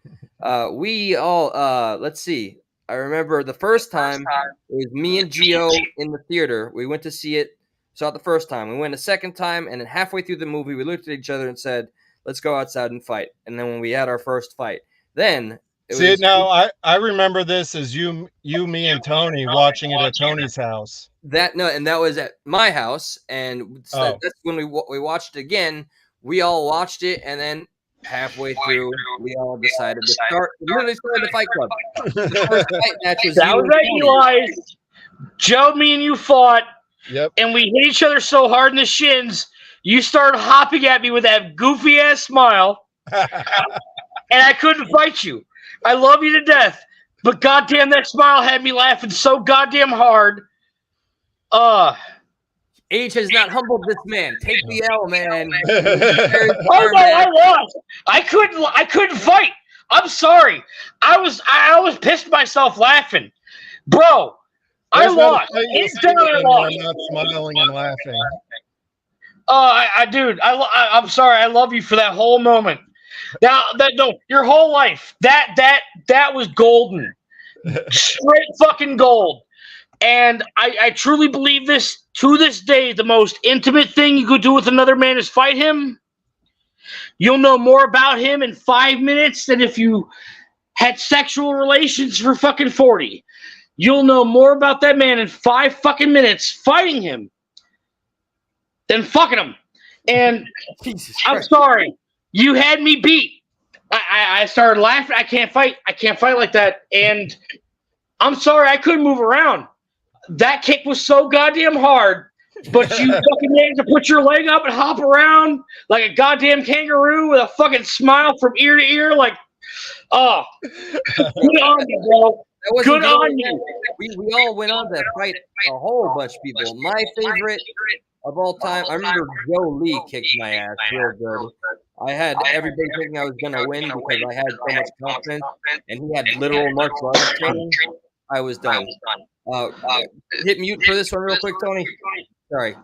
we all let's see. I remember the first time it was me and Gio in the theater. We went to see it. Saw it the first time. We went a second time, and then halfway through the movie, we looked at each other and said, "Let's go outside and fight." And then when we had our first fight, then I remember this as you, me, and Tony watching it at Tony's house. That was at my house, and that's when we watched it again. We all watched it, and then halfway through, we all decided to start the Fight Club. The first fight match was Eli. Joe, me and you fought. Yep. And we hit each other so hard in the shins, you started hopping at me with that goofy ass smile, and I couldn't fight you. I love you to death, but goddamn, that smile had me laughing so goddamn hard. Age has not humbled this man. Take the L, man. Oh no, I lost. I couldn't fight. I'm sorry. I was pissed myself laughing, bro. I lost. It's done. I lost. I'm not smiling and laughing. Dude, I'm sorry. I love you for that whole moment. Now, your whole life. That was golden, straight fucking gold. And I truly believe this to this day. The most intimate thing you could do with another man is fight him. You'll know more about him in 5 minutes than if you had sexual relations for fucking 40. You'll know more about that man in 5 fucking minutes fighting him than fucking him. And I'm sorry, you had me beat. I started laughing. I can't fight like that. And I'm sorry, I couldn't move around. That kick was so goddamn hard. But you fucking managed to put your leg up and hop around like a goddamn kangaroo with a fucking smile from ear to ear. Like, good on you, bro. Good on you. We all went on to fight a whole bunch of people. My favorite of all time, I remember Joe Lee kicked my ass real good. I had everybody thinking I was going to win because I had so much confidence, and he had literal martial arts training. I was done. Hit mute for this one real quick, Tony. Sorry.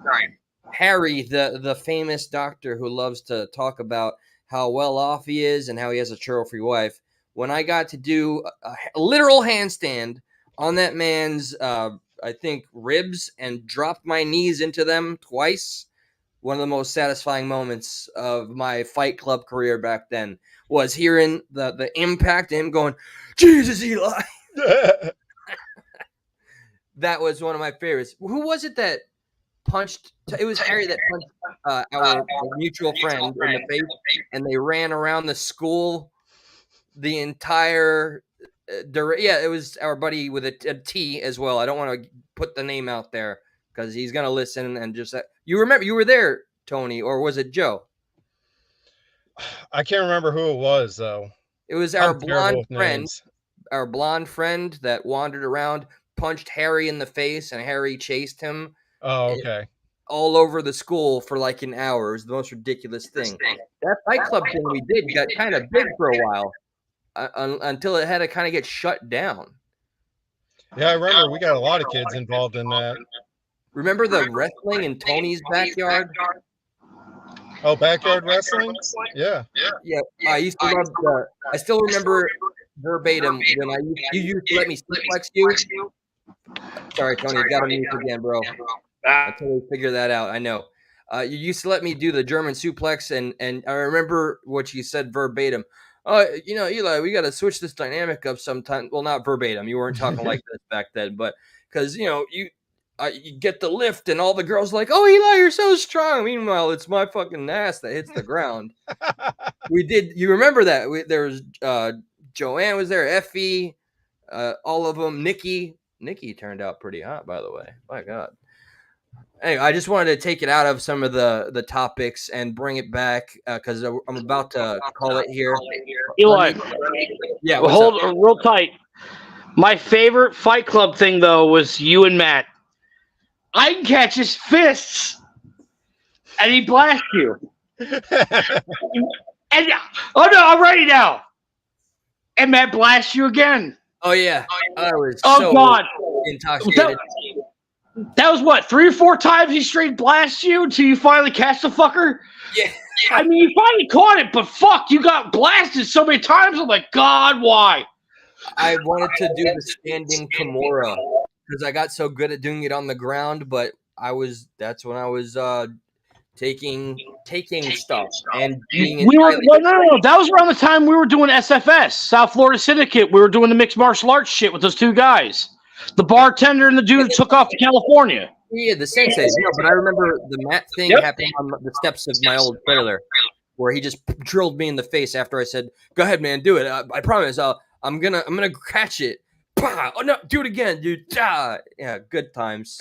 Harry, the famous doctor who loves to talk about how well off he is and how he has a churl-free wife. When I got to do a literal handstand on that man's, I think, ribs and dropped my knees into them twice, one of the most satisfying moments of my Fight Club career back then was hearing the impact of him going, Jesus, Eli. That was one of my favorites. Who was it that punched? It was Harry that punched our mutual friend in the face, and they ran around the school the entire yeah, it was our buddy with a T as well. I don't want to put the name out there because he's going to listen and just you remember you were there, Tony, or was it Joe? I can't remember who it was, though. It was our blonde friend. Our blonde friend that wandered around, punched Harry in the face, and Harry chased him. Oh, okay. All over the school for like an hour. It was the most ridiculous thing. That Fight Club thing we did got kind of big for a while until it had to kind of get shut down. Yeah, I remember we got a lot of kids involved in that. Remember the wrestling in Tony's backyard? Oh, backyard wrestling? Yeah. Yeah. I used to love I still remember verbatim when you used to let me suplex you. Sorry, Tony, got to mute again, bro. Until we figure that out, I know. You used to let me do the German suplex, and I remember what you said verbatim. Eli, we got to switch this dynamic up sometime. Well, not verbatim. You weren't talking like this back then, but because you get the lift, and all the girls are like, "Oh, Eli, you're so strong." Meanwhile, it's my fucking ass that hits the ground. We did. You remember that? There was Joanne was there, Effie, all of them. Nikki turned out pretty hot, by the way. My God. Anyway, I just wanted to take it out of some of the topics and bring it back because I'm about to call it here. Eli, yeah, hold real tight. My favorite Fight Club thing, though, was you and Matt. I can catch his fists, and he blasts you. And oh no, I'm ready now. And Matt blasts you again. Oh yeah, I was so God intoxicated. That was what, 3 or 4 times he straight blasts you until you finally catch the fucker? Yeah. I mean, you finally caught it, but fuck, you got blasted so many times. I'm like, God, why? I wanted to do the standing Kimura because I got so good at doing it on the ground, but that's when I was taking stuff and being no, that was around the time we were doing SFS, South Florida Syndicate. We were doing the mixed martial arts shit with those 2 guys. The bartender and the dude who took off to California. Yeah, the sensei. No, but I remember the Matt thing happened on the steps of my old trailer where he just drilled me in the face after I said, "Go ahead, man, do it. I promise. I'm gonna catch it." Bah! Oh no, do it again, dude. Ah! Yeah, good times.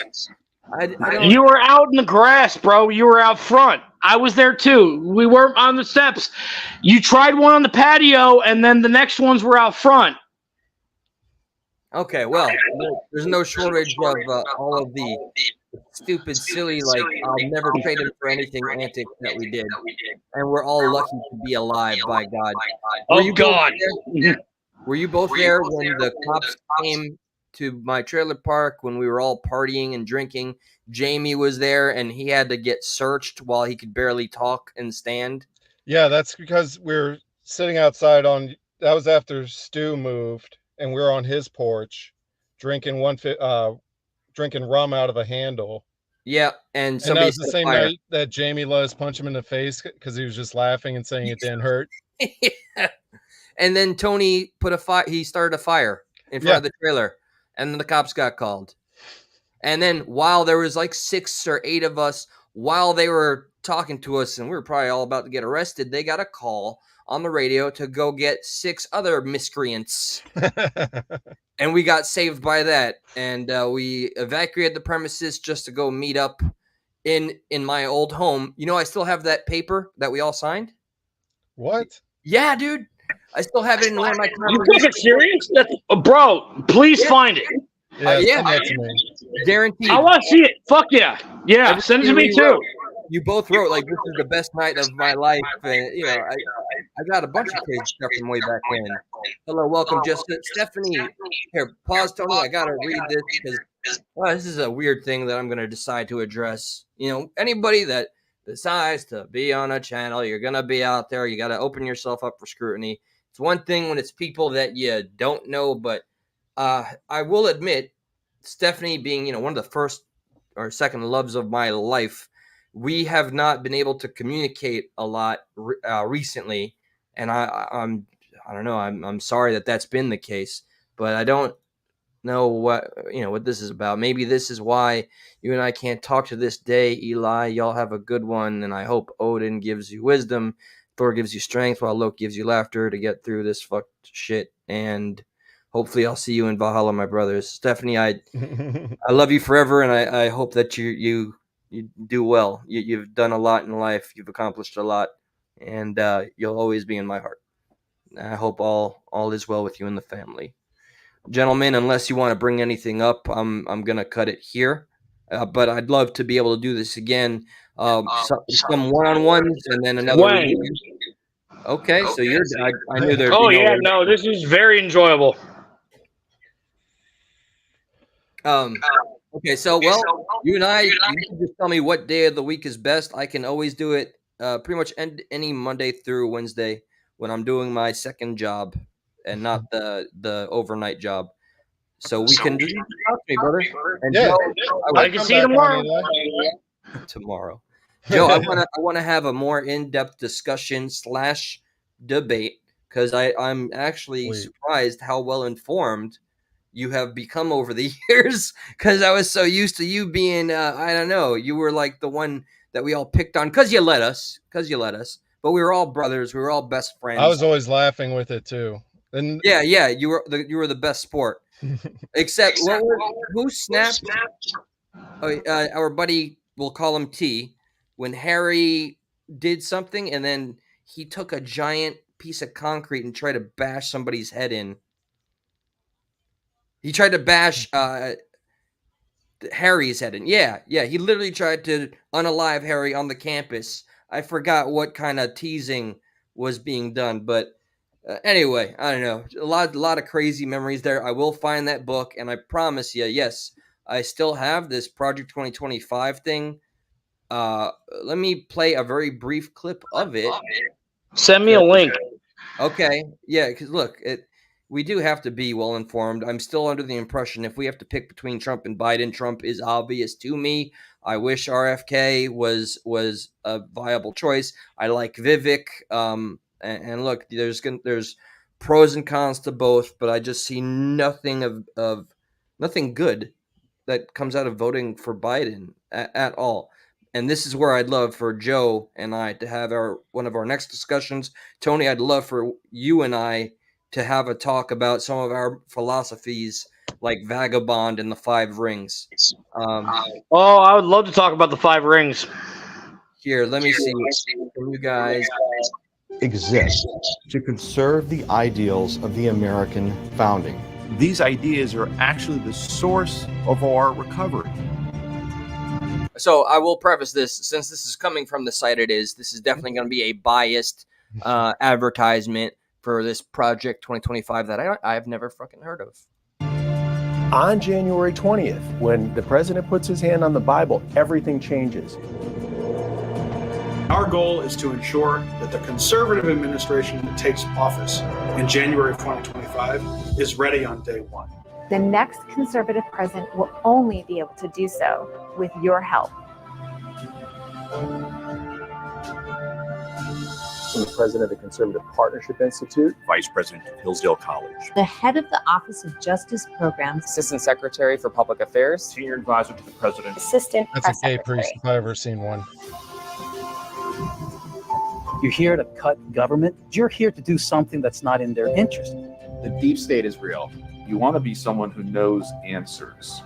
You were out in the grass, bro. You were out front. I was there too. We weren't on the steps. You tried one on the patio, and then the next ones were out front. Okay, well, there's no shortage of all of the stupid, silly, like I'll never trade it for anything antics that we did, and we're all lucky to be alive. By God! Were you both there when the cops came to my trailer park when we were all partying and drinking? Jamie was there, and he had to get searched while he could barely talk and stand. Yeah, that's because we're sitting outside that was after Stu moved. And we're on his porch, drinking rum out of a handle. Yeah, and that was the same night that Jamie let us punch him in the face because he was just laughing and saying it didn't hurt. Yeah. And then Tony put a fire. He started a fire in front of the trailer, and then the cops got called. And then while there was like 6 or 8 of us, while they were talking to us, and we were probably all about to get arrested, they got a call on the radio to go get 6 other miscreants. And we got saved by that. And we evacuated the premises just to go meet up in my old home. You know, I still have that paper that we all signed. What? Yeah, dude. I still have it in one of my You take it serious? Bro, please find it. Yeah, guaranteed. I want to see it. Fuck yeah. Yeah, send it to me too. you both wrote like this is the best night of my life, and I got a bunch of crazy stuff from way back when. Hello, welcome, just Stephanie. Here, pause, Tony. I gotta read this because this is a weird thing that I'm gonna decide to address. Anybody that decides to be on a channel, you're gonna be out there. You gotta open yourself up for scrutiny. It's one thing when it's people that you don't know, but I will admit, Stephanie being one of the first or second loves of my life, we have not been able to communicate a lot recently, and I don't know. I'm sorry that that's been the case, but I don't know what this is about. Maybe this is why you and I can't talk to this day. Eli, y'all have a good one, and I hope Odin gives you wisdom, Thor gives you strength, while Loki gives you laughter to get through this fucked shit. And hopefully, I'll see you in Valhalla, my brothers. Stephanie, I love you forever, and I hope that you do well. You've done a lot in life. You've accomplished a lot, and you'll always be in my heart. I hope all is well with you and the family. Gentlemen, unless you want to bring anything up, I'm gonna cut it here. But I'd love to be able to do this again. Some one-on-ones and then another. When? Okay, so you're. I knew there'd Oh be yeah, no, this is very enjoyable. Okay, so you and I, you can just tell me what day of the week is best. I can always do it pretty much any Monday through Wednesday when I'm doing my second job and not the overnight job. So we can talk to me, brother. And Yeah, Joe, I can see you tomorrow. Tomorrow, Joe, I want to have a more in-depth discussion / debate because I'm actually surprised how well informed you have become over the years, because I was so used to you being I don't know, you were like the one that we all picked on because you let us, but we were all brothers, we were all best friends. I was always laughing with it too. And yeah, you were the best sport. Except who snapped? Our buddy, we'll call him T, when Harry did something and then he took a giant piece of concrete and tried to bash somebody's head in. He tried to bash Harry's head in. Yeah. He literally tried to unalive Harry on the campus. I forgot what kind of teasing was being done, but anyway, I don't know. A lot of crazy memories there. I will find that book, and I promise you, yes, I still have this Project 2025 thing. Let me play a very brief clip of it. Send me a link. Okay. Yeah, because look, we do have to be well informed. I'm still under the impression if we have to pick between Trump and Biden, Trump is obvious to me. I wish RFK was a viable choice. I like Vivek. And look, there's pros and cons to both, but I just see nothing of nothing good that comes out of voting for Biden at all. And this is where I'd love for Joe and I to have one of our next discussions. Tony, I'd love for you and I to have a talk about some of our philosophies, like Vagabond and the Five Rings. I would love to talk about the Five Rings. Here, let me see from you guys. Exist to conserve the ideals of the American founding. These ideas are actually the source of our recovery. So I will preface this, since this is coming from the site this is definitely going to be a biased advertisement for this Project 2025 that I've never fucking heard of. On January 20th, when the president puts his hand on the Bible, everything changes. Our goal is to ensure that the conservative administration that takes office in January of 2025 is ready on day one. The next conservative president will only be able to do so with your help. I'm the president of the Conservative Partnership Institute, Vice President of Hillsdale College, the head of the Office of Justice Programs, Assistant Secretary for Public Affairs, Senior Advisor to the President, Assistant That's Press a gay Secretary. priest if I ever seen one. You're here to cut government. You're here to do something that's not in their interest. The deep state is real. You want to be someone who knows answers.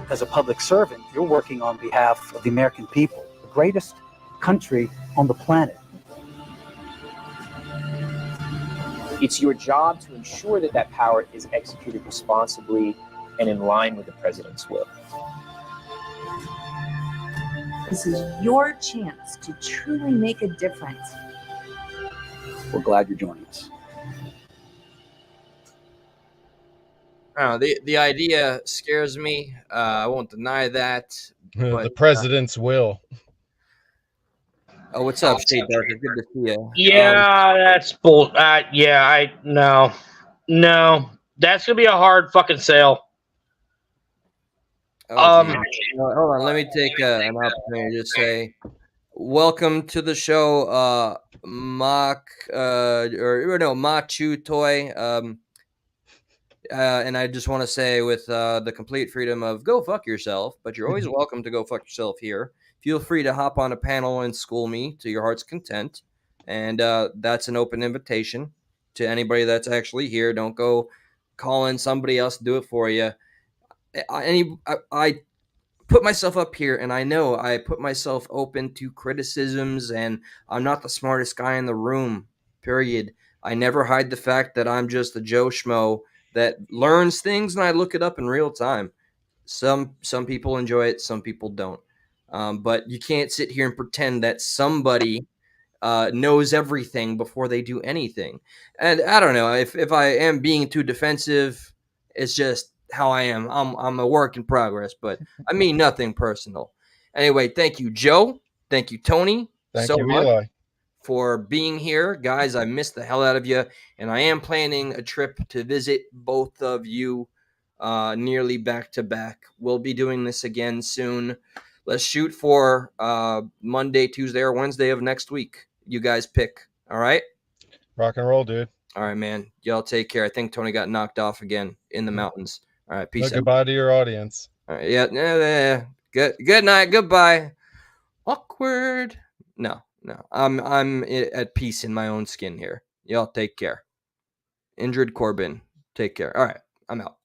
As a public servant, you're working on behalf of the American people, the greatest country on the planet. It's your job to ensure that that power is executed responsibly and in line with the president's will. This is your chance to truly make a difference. We're glad you're joining us. I don't know, the idea scares me. I won't deny that. But The president's will. oh, what's up, Shade Darker? Good to see you. Yeah, that's bull. No. That's gonna be a hard fucking sale. Oh, geez. Hold on. Let me take an opportunity to say, welcome to the show, Machu Toy. And I just want to say, with the complete freedom of go fuck yourself, but you're always welcome to go fuck yourself here. Feel free to hop on a panel and school me to your heart's content. And that's an open invitation to anybody that's actually here. Don't go calling somebody else to do it for you. I put myself up here, and I know I put myself open to criticisms, and I'm not the smartest guy in the room, period. I never hide the fact that I'm just a Joe Schmo that learns things, and I look it up in real time. Some people enjoy it, some people don't. But you can't sit here and pretend that somebody knows everything before they do anything. And I don't know if I am being too defensive. It's just how I am. I'm a work in progress, but I mean nothing personal. Anyway, thank you, Joe. Thank you, Tony. Thank so you, much Eli. for being here, guys. I missed the hell out of you, and I am planning a trip to visit both of you nearly back to back. We'll be doing this again soon. Let's shoot for Monday, Tuesday, or Wednesday of next week. You guys pick. All right? Rock and roll, dude. All right, man. Y'all take care. I think Tony got knocked off again in the mountains. All right, peace out. Goodbye to your audience. All right, yeah. Good night. Goodbye. Awkward. No. I'm at peace in my own skin here. Y'all take care. Indrid Corbin, take care. All right, I'm out.